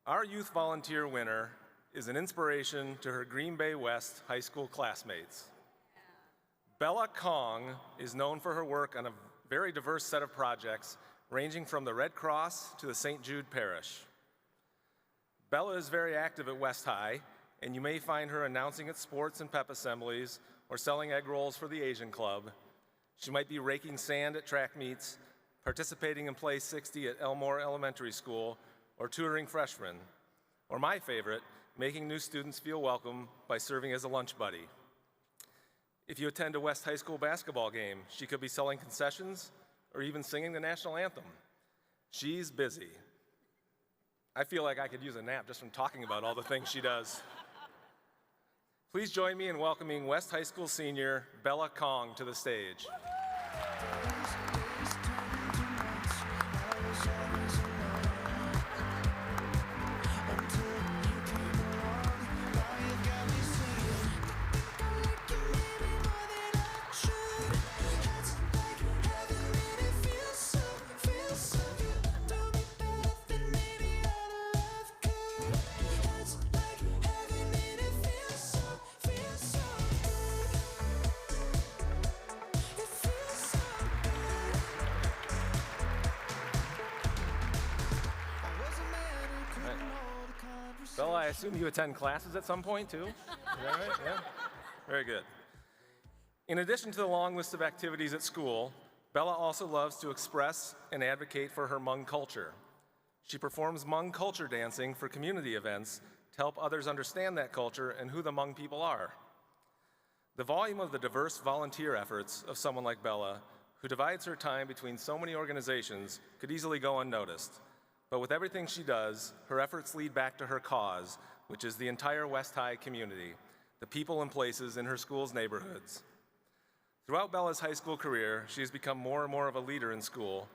Speaker 14: Our youth volunteer winner is an inspiration to her Green Bay West high school classmates. Bella Kong is known for her work on a very diverse set of projects, ranging from the Red Cross to the St. Jude Parish. Bella is very active at West High, and you may find her announcing at sports and pep assemblies or selling egg rolls for the Asian Club. She might be raking sand at track meets, participating in Play 60 at Elmore Elementary School, or tutoring freshmen. Or my favorite, making new students feel welcome by serving as a lunch buddy. If you attend a West High School basketball game, she could be selling concessions or even singing the national anthem. She's busy. I feel like I could use a nap just from talking about all the things she does. Please join me in welcoming West High School senior Bella Kong to the stage. Bella, I assume you attend classes at some point, too? Is that right? Yeah? Very good. In addition to the long list of activities at school, Bella also loves to express and advocate for her Hmong culture. She performs Hmong culture dancing for community events to help others understand that culture and who the Hmong people are. The volume of the diverse volunteer efforts of someone like Bella, who divides her time between so many organizations, could easily go unnoticed. But with everything she does, her efforts lead back to her cause, which is the entire West High community, the people and places in her school's neighborhoods. Throughout Bella's high school career, she has become more and more of a leader in school.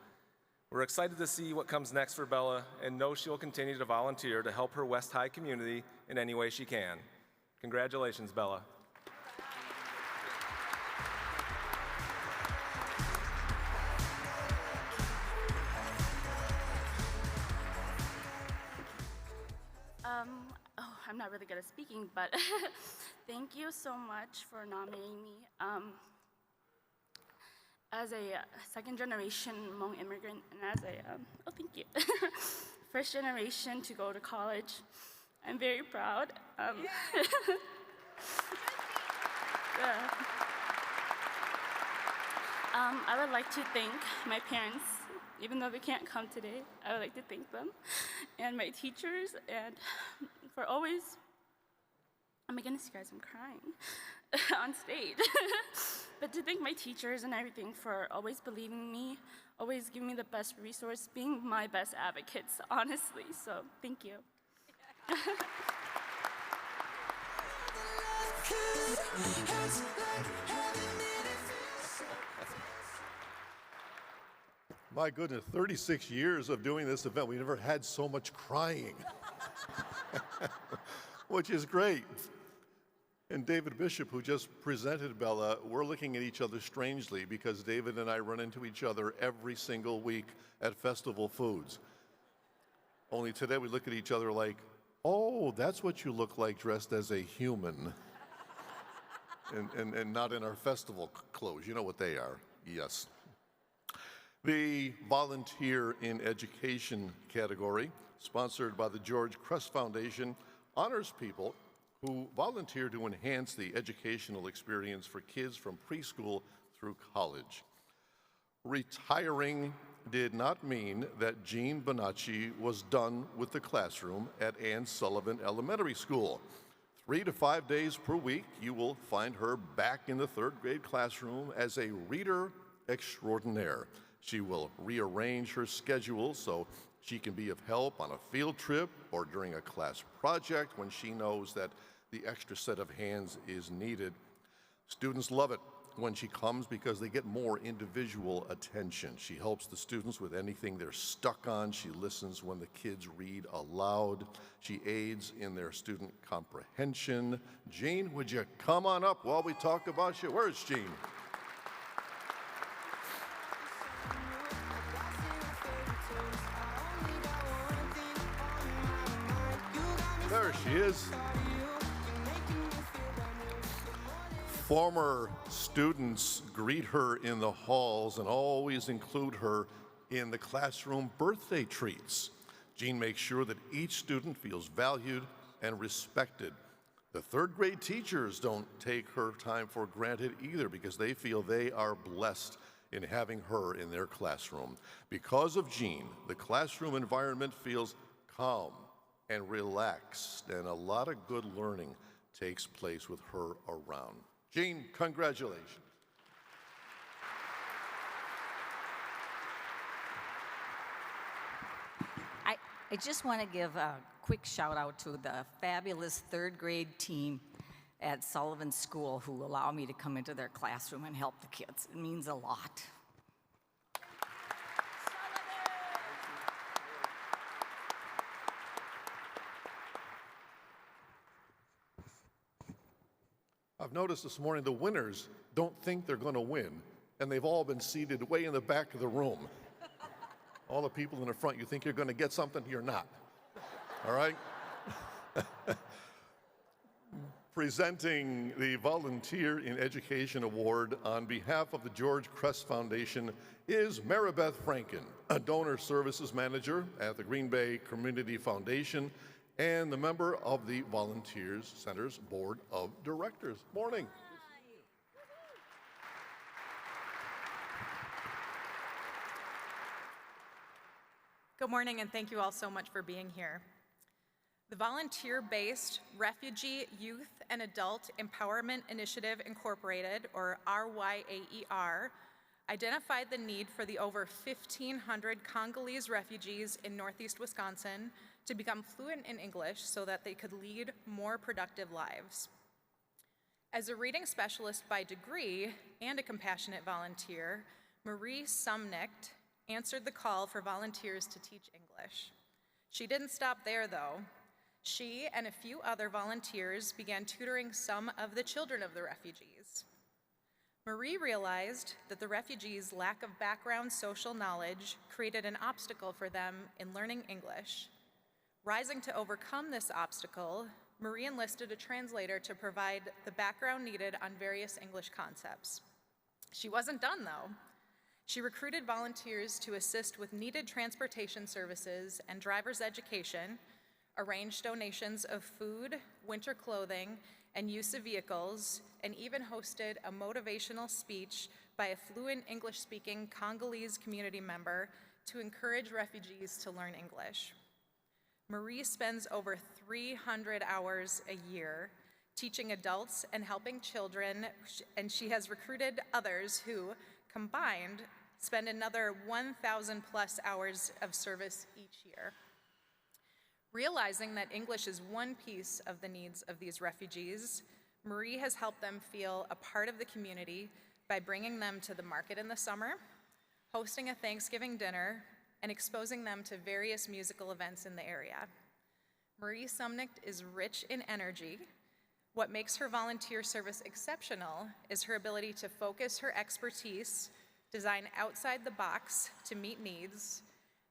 Speaker 14: We're excited to see what comes next for Bella and know she will continue to volunteer to help her West High community in any way she can. Congratulations, Bella.
Speaker 15: I'm not really good at speaking, but thank you so much for nominating me. As a second-generation Hmong immigrant, and as a, thank you, first generation to go to college, I'm very proud. I would like to thank my parents, even though they can't come today. I would like to thank them, and my teachers, and for always, oh my goodness, you guys, I'm crying on stage. But to thank my teachers and everything for always believing in me, always giving me the best resource, being my best advocates, honestly, so thank you.
Speaker 2: My goodness, 36 years of doing this event, we never had so much crying, which is great. And David Bishop, who just presented Bella, we're looking at each other strangely because David and I run into each other every single week at Festival Foods. Only today we look at each other like, oh, that's what you look like dressed as a human. and not in our festival clothes. You know what they are, yes. The Volunteer in Education category, sponsored by the George Crest Foundation, honors people who volunteer to enhance the educational experience for kids from preschool through college. Retiring did not mean that Jean Bonacci was done with the classroom at Ann Sullivan Elementary School. 3 to 5 days per week, you will find her back in the third grade classroom as a reader extraordinaire. She will rearrange her schedule so she can be of help on a field trip or during a class project when she knows that the extra set of hands is needed. Students love it when she comes because they get more individual attention. She helps the students with anything they're stuck on. She listens when the kids read aloud. She aids in their student comprehension. Jean, would you come on up while we talk about you? Where's Jean? There she is. Former students greet her in the halls and always include her in the classroom birthday treats. Jean makes sure that each student feels valued and respected. The third grade teachers don't take her time for granted either because they feel they are blessed in having her in their classroom. Because of Jean, the classroom environment feels calm and relaxed, and a lot of good learning takes place with her around. Jean, congratulations.
Speaker 16: I just want to give a quick shout out to the fabulous third grade team at Sullivan School who allow me to come into their classroom and help the kids. It means a lot.
Speaker 2: I've noticed this morning the winners don't think they're going to win, and they've all been seated way in the back of the room. All the people in the front, you think you're going to get something, you're not. All right? Presenting the Volunteer in Education Award on behalf of the George Crest Foundation is Maribeth Franken, a donor services manager at the Green Bay Community Foundation and the member of the Volunteers Center's Board of Directors. Morning.
Speaker 17: Good morning, and thank you all so much for being here. The volunteer-based Refugee Youth and Adult Empowerment Initiative Incorporated, or RYAER, identified the need for the over 1,500 Congolese refugees in Northeast Wisconsin to become fluent in English so that they could lead more productive lives. As a reading specialist by degree and a compassionate volunteer, Marie Sumnicht answered the call for volunteers to teach English. She didn't stop there, though. She and a few other volunteers began tutoring some of the children of the refugees. Marie realized that the refugees' lack of background social knowledge created an obstacle for them in learning English. Rising to overcome this obstacle, Marie enlisted a translator to provide the background needed on various English concepts. She wasn't done, though. She recruited volunteers to assist with needed transportation services and driver's education, arranged donations of food, winter clothing, and use of vehicles, and even hosted a motivational speech by a fluent English-speaking Congolese community member to encourage refugees to learn English. Marie spends over 300 hours a year teaching adults and helping children, and she has recruited others who, combined, spend another 1,000 plus hours of service each year. Realizing that English is one piece of the needs of these refugees, Marie has helped them feel a part of the community by bringing them to the market in the summer, hosting a Thanksgiving dinner, and exposing them to various musical events in the area. Marie Sumnicht is rich in energy. What makes her volunteer service exceptional is her ability to focus her expertise, design outside the box to meet needs,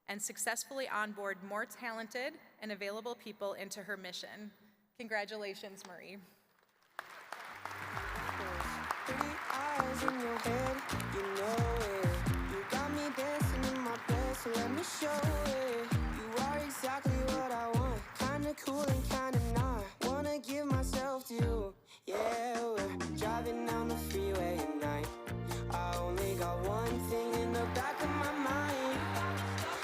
Speaker 17: and successfully onboard more talented and available people into her mission. Congratulations, Marie.
Speaker 13: Pretty eyes in your head, you know it. You got me dancing in my bed, so let me show it. You are exactly what I want, kinda cool and kinda not. Wanna give myself to you, yeah. We're driving down the freeway at night. I only got one thing in the back of my mind.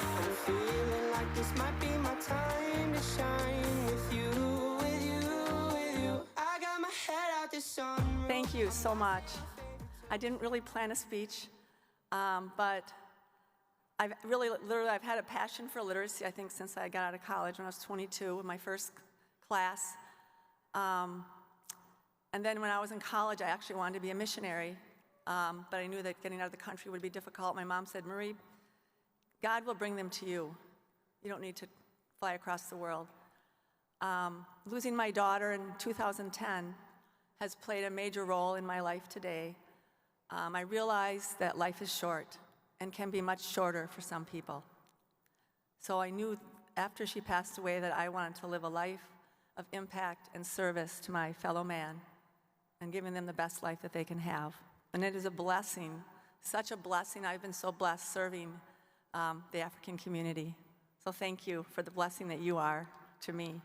Speaker 13: I'm feeling like this might be my time to shine with you, with you, with you. I got my head out the sun.
Speaker 18: Thank you so much. I didn't really plan a speech, but I've had a passion for literacy, I think, since I got out of college when I was 22 in my first class. And then when I was in college, I actually wanted to be a missionary, but I knew that getting out of the country would be difficult. My mom said, Marie, God will bring them to you. You don't need to fly across the world. Losing my daughter in 2010 has played a major role in my life today. I realized that life is short and can be much shorter for some people. So I knew after she passed away that I wanted to live a life of impact and service to my fellow man and giving them the best life that they can have. And it is a blessing, such a blessing. I've been so blessed serving the African community. So thank you for the blessing that you are to me.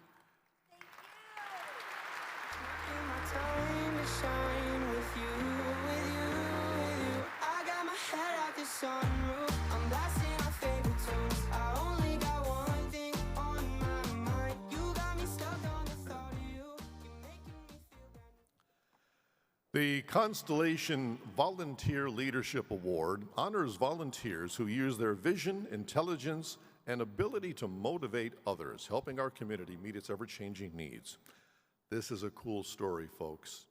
Speaker 13: Time to shine with you, with you, with you. I got my head out the sunroof. I'm blasting our favorite tunes. I only got one thing on my mind. You got me stuck on the thought of you. You're making me feel bad.
Speaker 2: The Constellation Volunteer Leadership Award honors volunteers who use their vision, intelligence, and ability to motivate others, helping our community meet its ever-changing needs. This is a cool story, folks.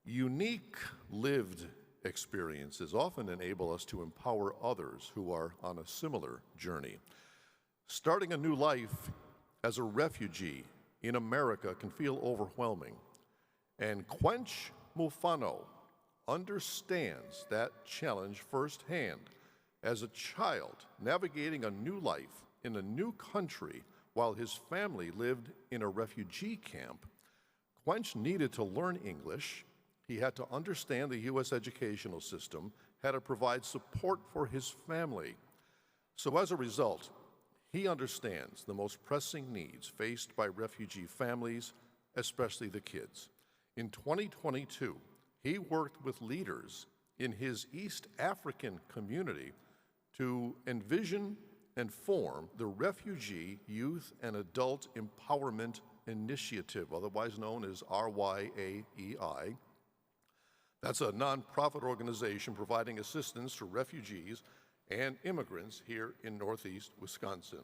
Speaker 2: Unique lived experiences often enable us to empower others who are on a similar journey. Starting a new life as a refugee in America can feel overwhelming, and Quench Mufano understands that challenge firsthand. As a child, navigating a new life in a new country while his family lived in a refugee camp, Quench needed to learn English. He had to understand the U.S. educational system, had to provide support for his family. So as a result, he understands the most pressing needs faced by refugee families, especially the kids. In 2022, he worked with leaders in his East African community to envision and form the Refugee Youth and Adult Empowerment Initiative, otherwise known as RYAEI. That's a nonprofit organization providing assistance to refugees and immigrants here in Northeast Wisconsin.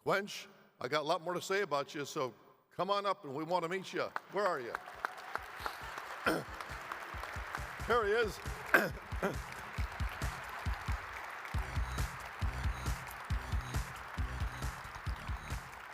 Speaker 2: Quench, I got a lot more to say about you, so come on up and we want to meet you. Where are you? Here he is.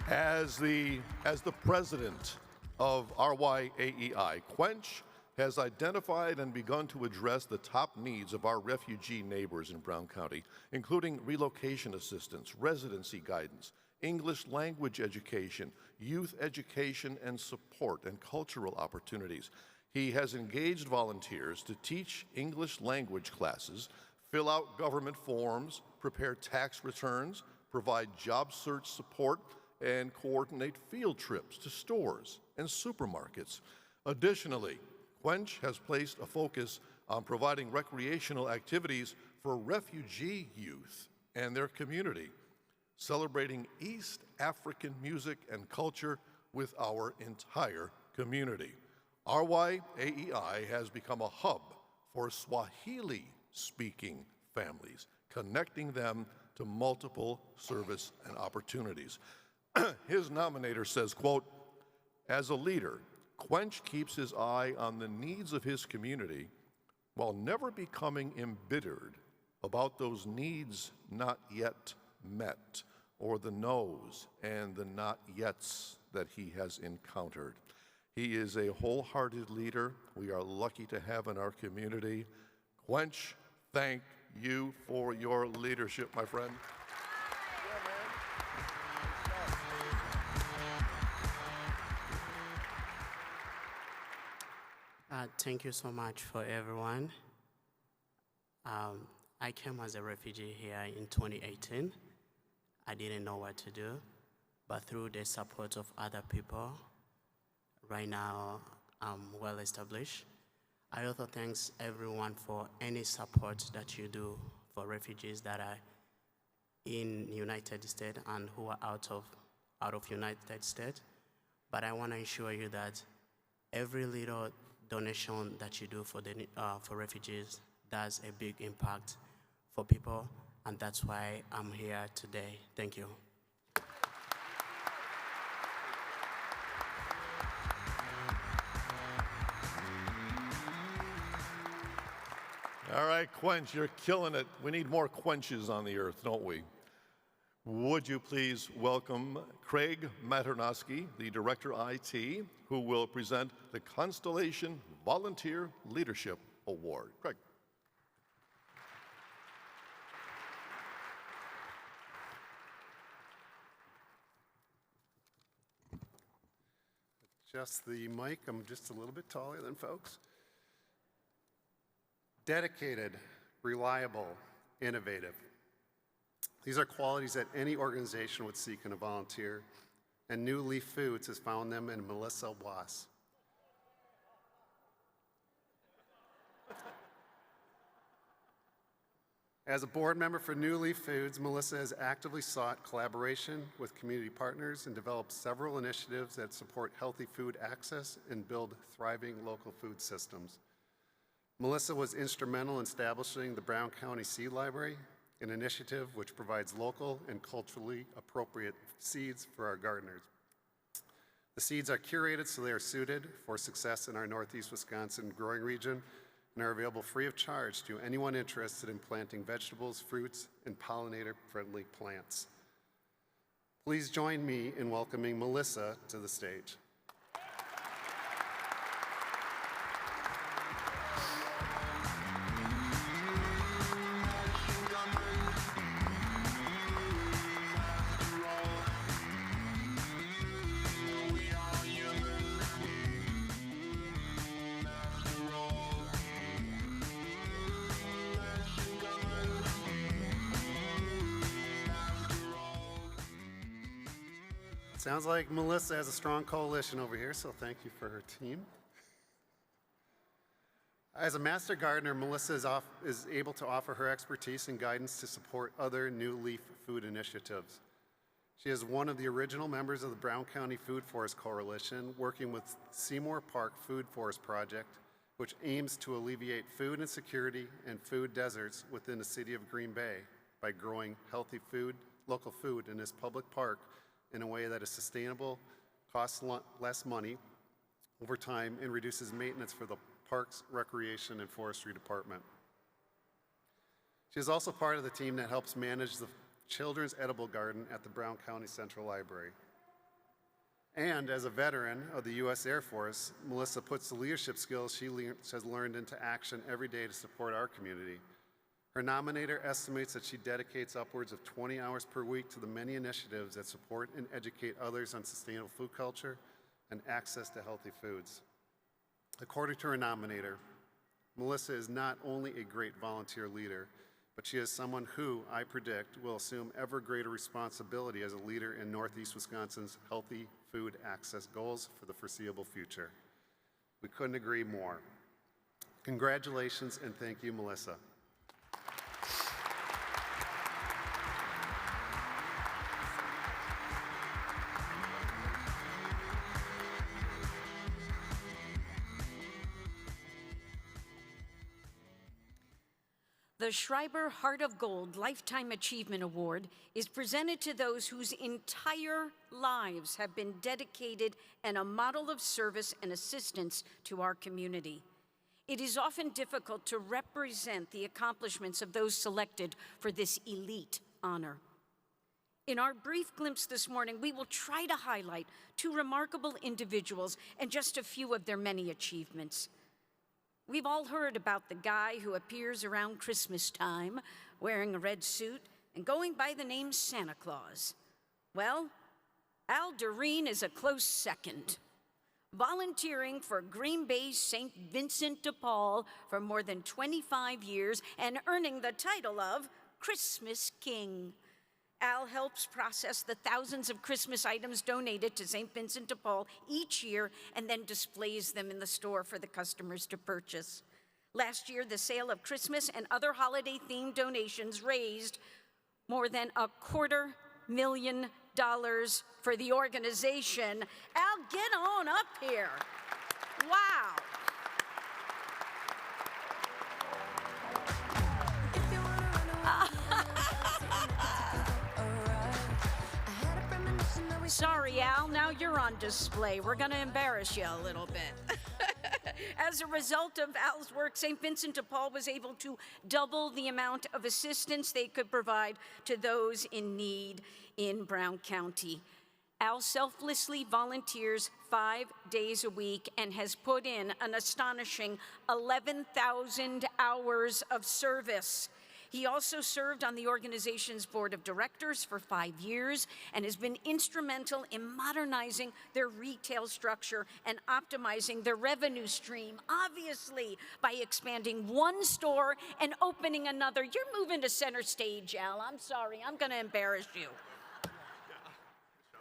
Speaker 2: As the president of RYAEI, Quench has identified and begun to address the top needs of our refugee neighbors in Brown County, including relocation assistance, residency guidance, English language education, youth education and support, and cultural opportunities. He has engaged volunteers to teach English language classes, fill out government forms, prepare tax returns, provide job search support, and coordinate field trips to stores and supermarkets. Additionally, Quench has placed a focus on providing recreational activities for refugee youth and their community, celebrating East African music and culture with our entire community. RYAEI has become a hub for Swahili-speaking families, connecting them to multiple service and opportunities. His nominator says, quote, "As a leader, Quench keeps his eye on the needs of his community while never becoming embittered about those needs not yet met, or the no's and the not yets that he has encountered. He is a wholehearted leader we are lucky to have in our community. Quench, thank you for your leadership, my friend."
Speaker 19: Thank you so much for everyone. I came as a refugee here in 2018. I didn't know what to do, but through the support of other people, right now I'm well established. I also thank everyone for any support that you do for refugees that are in United States and who are out of United States. But I want to assure you that every little donation that you do for refugees does a big impact for people, and that's why I'm here today. Thank you.
Speaker 2: All right, Quench, you're killing it. We need more Quenches on the earth, don't we? Would you please welcome Craig Maternowski, the Director IT, who will present the Constellation Volunteer Leadership Award. Craig.
Speaker 20: Adjust the mic. I'm just a little bit taller than folks. Dedicated, reliable, innovative. These are qualities that any organization would seek in a volunteer, and New Leaf Foods has found them in Melissa Wass. As a board member for New Leaf Foods, Melissa has actively sought collaboration with community partners and developed several initiatives that support healthy food access and build thriving local food systems. Melissa was instrumental in establishing the Brown County Seed Library, an initiative which provides local and culturally appropriate seeds for our gardeners. The seeds are curated so they are suited for success in our Northeast Wisconsin growing region and are available free of charge to anyone interested in planting vegetables, fruits, and pollinator-friendly plants. Please join me in welcoming Melissa to the stage. Sounds like Melissa has a strong coalition over here, so thank you for her team. As a master gardener, Melissa is able to offer her expertise and guidance to support other New Leaf food initiatives. She is one of the original members of the Brown County Food Forest Coalition, working with Seymour Park Food Forest Project, which aims to alleviate food insecurity and food deserts within the city of Green Bay by growing healthy food, local food in this public park in a way that is sustainable, costs less money over time, and reduces maintenance for the Parks, Recreation, and Forestry Department. She is also part of the team that helps manage the Children's Edible Garden at the Brown County Central Library. And as a veteran of the U.S. Air Force, Melissa puts the leadership skills she has learned into action every day to support our community. Her nominator estimates that she dedicates upwards of 20 hours per week to the many initiatives that support and educate others on sustainable food culture and access to healthy foods. According to her nominator, Melissa is not only a great volunteer leader, but she is someone who, I predict, will assume ever greater responsibility as a leader in Northeast Wisconsin's healthy food access goals for the foreseeable future. We couldn't agree more. Congratulations and thank you, Melissa.
Speaker 3: The Schreiber Heart of Gold Lifetime Achievement Award is presented to those whose entire lives have been dedicated and a model of service and assistance to our community. It is often difficult to represent the accomplishments of those selected for this elite honor. In our brief glimpse this morning, we will try to highlight two remarkable individuals and just a few of their many achievements. We've all heard about the guy who appears around Christmas time wearing a red suit and going by the name Santa Claus. Well, Al Doreen is a close second. Volunteering for Green Bay's St. Vincent de Paul for more than 25 years and earning the title of Christmas King. Al helps process the thousands of Christmas items donated to St. Vincent de Paul each year and then displays them in the store for the customers to purchase. Last year, the sale of Christmas and other holiday-themed donations raised more than $250,000 for the organization. Al, get on up here. Wow. Sorry, Al, now you're on display. We're going to embarrass you a little bit. As a result of Al's work, St. Vincent de Paul was able to double the amount of assistance they could provide to those in need in Brown County. Al selflessly volunteers 5 days a week and has put in an astonishing 11,000 hours of service. He also served on the organization's board of directors for 5 years and has been instrumental in modernizing their retail structure and optimizing their revenue stream, obviously by expanding one store and opening another. You're moving to center stage, Al. I'm sorry. I'm going to embarrass you.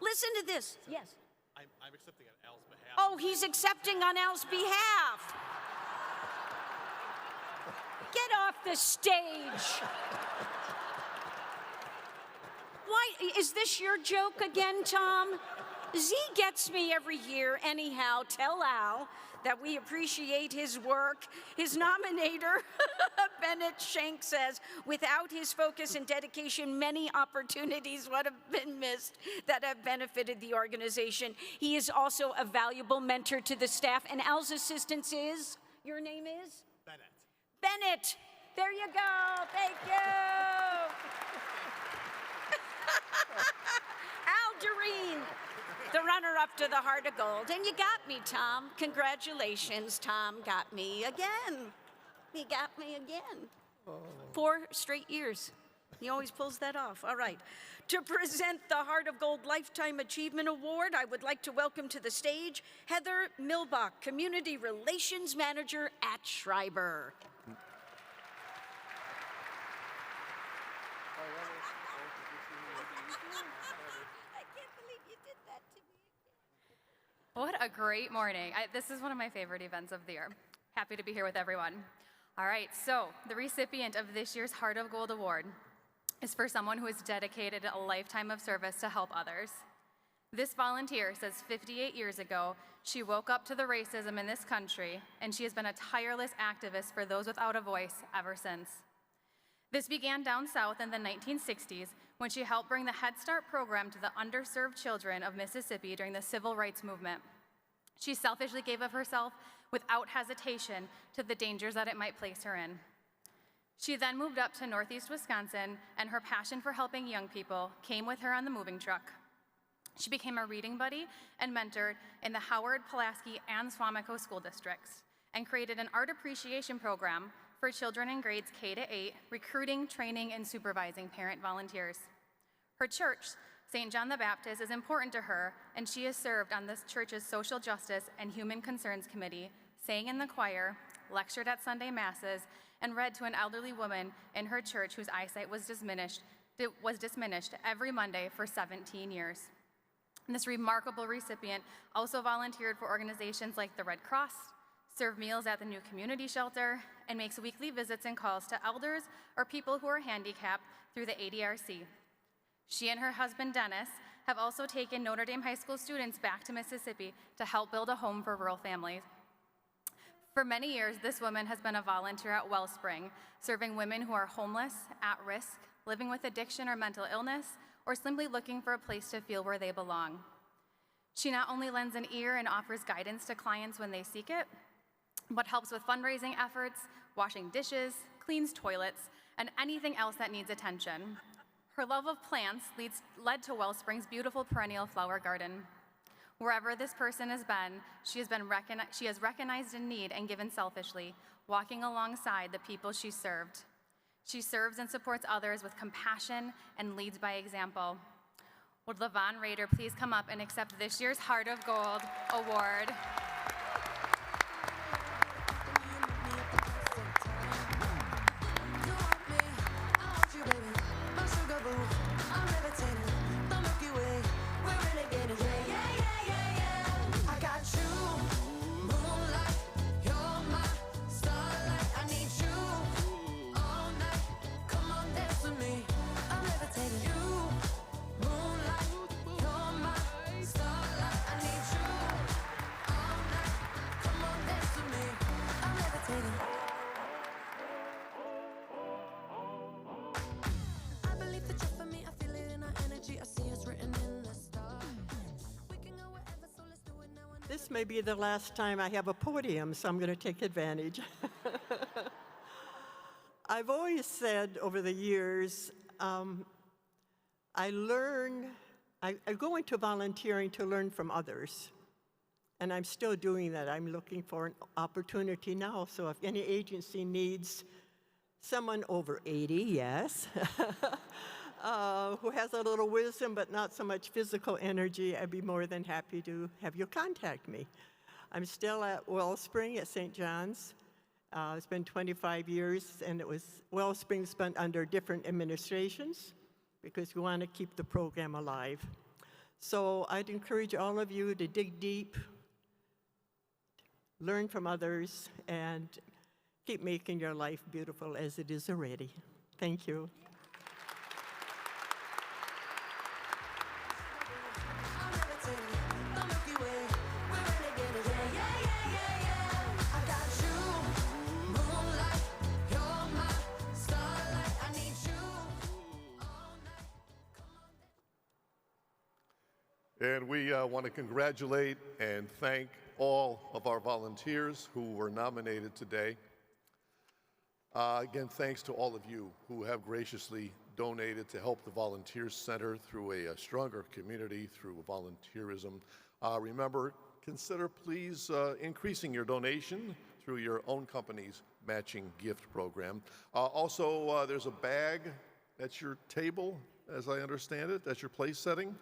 Speaker 3: Listen to this. Yes.
Speaker 21: I'm accepting on Al's behalf.
Speaker 3: Oh, he's accepting on Al's behalf. Get off the stage. Why, is this your joke again, Tom? Z gets me every year. Anyhow, tell Al that we appreciate his work. His nominator, Bennett Schenk, says, without his focus and dedication, many opportunities would have been missed that have benefited the organization. He is also a valuable mentor to the staff, and Al's assistance is, your name is?
Speaker 21: Bennett.
Speaker 3: Bennett, there you go, thank you. Al Doreen, the runner-up to the Heart of Gold. And you got me, Tom. Congratulations, Tom got me again. He got me again. 4 straight years. He always pulls that off. All right. To present the Heart of Gold Lifetime Achievement Award, I would like to welcome to the stage Heather Milbach, Community Relations Manager at Schreiber.
Speaker 22: What a great morning. This is one of my favorite events of the year.
Speaker 4: Happy to be here with everyone. All right, so the recipient of this year's Heart of Gold Award is for someone who has dedicated a lifetime of service to help others. This volunteer says 58 years ago, she woke up to the racism in this country, and she has been a tireless activist for those without a voice ever since. This began down south in the 1960s when she helped bring the Head Start program to the underserved children of Mississippi during the Civil Rights Movement. She selfishly gave of herself without hesitation to the dangers that it might place her in. She then moved up to Northeast Wisconsin, and her passion for helping young people came with her on the moving truck. She became a reading buddy and mentor in the Howard, Pulaski, and Swamico school districts, and created an art appreciation program for children in grades K to 8, recruiting, training, and supervising parent volunteers. Her church, St. John the Baptist, is important to her, and she has served on this church's Social Justice and Human Concerns Committee, sang in the choir, lectured at Sunday Masses, and read to an elderly woman in her church whose eyesight was diminished every Monday for 17 years. And this remarkable recipient also volunteered for organizations like the Red Cross, served meals at the new community shelter, and makes weekly visits and calls to elders or people who are handicapped through the ADRC. She and her husband, Dennis, have also taken Notre Dame High School students back to Mississippi to help build a home for rural families. For many years, this woman has been a volunteer at Wellspring, serving women who are homeless, at risk, living with addiction or mental illness, or simply looking for a place to feel where they belong. She not only lends an ear and offers guidance to clients when they seek it, but helps with fundraising efforts, washing dishes, cleans toilets, and anything else that needs attention. Her love of plants led to Wellspring's beautiful perennial flower garden. Wherever this person has been, she has recognized a need and given selfishly, walking alongside the people she served. She serves and supports others with compassion and leads by example. Would LaVon Rader please come up and accept this year's Heart of Gold Award?
Speaker 22: This may be the last time I have a podium, so I'm going to take advantage. I've always said over the years, I go into volunteering to learn from others, and I'm still doing that. I'm looking for an opportunity now, so if any agency needs someone over 80, yes, who has a little wisdom but not so much physical energy, I'd be more than happy to have you contact me. I'm still at Wellspring at St. John's. It's been 25 years, and Wellspring's been under different administrations because we want to keep the program alive. So I'd encourage all of you to dig deep, learn from others, and keep making your life beautiful as it is already. Thank you.
Speaker 2: And we want to congratulate and thank all of our volunteers who were nominated today. Again, thanks to all of you who have graciously donated to help the Volunteer Center through a stronger community, through volunteerism. Remember, consider please increasing your donation through your own company's matching gift program. Also, there's a bag at your table, as I understand it. That's your place setting.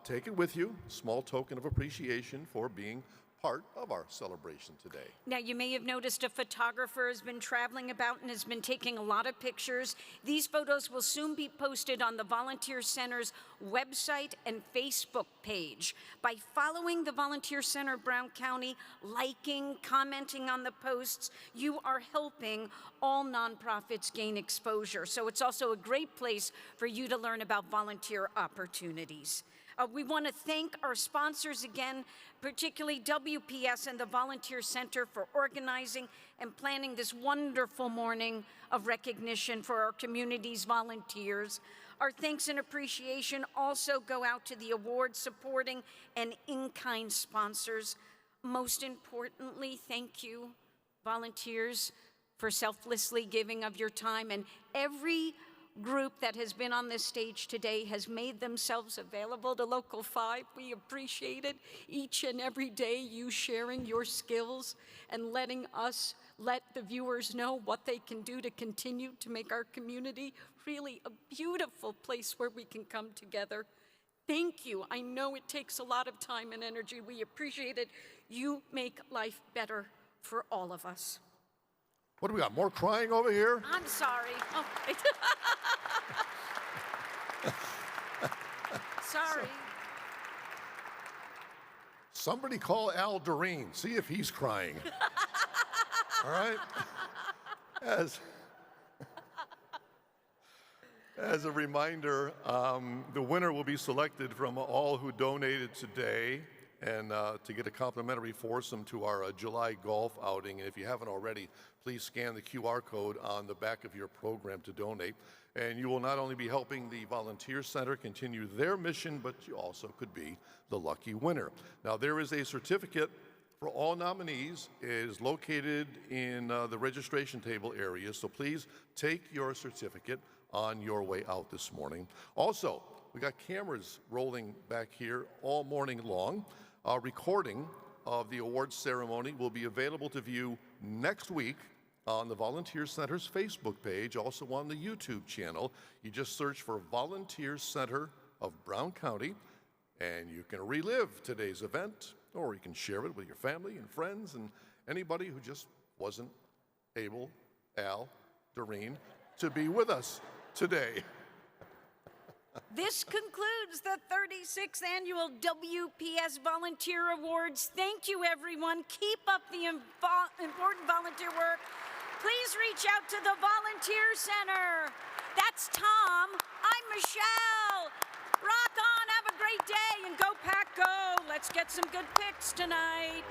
Speaker 2: Take it with you, small token of appreciation for being part of our celebration today.
Speaker 3: Now, you may have noticed a photographer has been traveling about and has been taking a lot of pictures. These photos will soon be posted on the Volunteer Center's website and Facebook page. By following the Volunteer Center Brown County, liking, commenting on the posts, you are helping all nonprofits gain exposure. So it's also a great place for you to learn about volunteer opportunities. We want to thank our sponsors again, particularly WPS and the Volunteer Center for organizing and planning this wonderful morning of recognition for our community's volunteers. Our thanks and appreciation also go out to the award supporting and in-kind sponsors. Most importantly, thank you, volunteers, for selflessly giving of your time, and every group that has been on this stage today has made themselves available to Local 5. We appreciate it each and every day, you sharing your skills and letting us let the viewers know what they can do to continue to make our community really a beautiful place where we can come together. Thank you. I know it takes a lot of time and energy. We appreciate it. You make life better for all of us.
Speaker 2: What do we got, more crying over here?
Speaker 3: I'm sorry. Oh. Sorry.
Speaker 2: Somebody call Al Doreen, see if he's crying. All right? As a reminder, the winner will be selected from all who donated today, and to get a complimentary foursome to our July golf outing. And if you haven't already, please scan the QR code on the back of your program to donate. And you will not only be helping the Volunteer Center continue their mission, but you also could be the lucky winner. Now, there is a certificate for all nominees. It is located in the registration table area, so please take your certificate on your way out this morning. Also, we got cameras rolling back here all morning long. A recording of the awards ceremony will be available to view next week on the Volunteer Center's Facebook page, also on the YouTube channel. You just search for Volunteer Center of Brown County, and you can relive today's event, or you can share it with your family and friends and anybody who just wasn't able, Al, Doreen, to be with us today.
Speaker 3: This concludes the 36th Annual WPS Volunteer Awards. Thank you, everyone. Keep up the important volunteer work. Please reach out to the Volunteer Center. That's Tom. I'm Michelle. Rock on. Have a great day. And go Pack Go. Let's get some good picks tonight.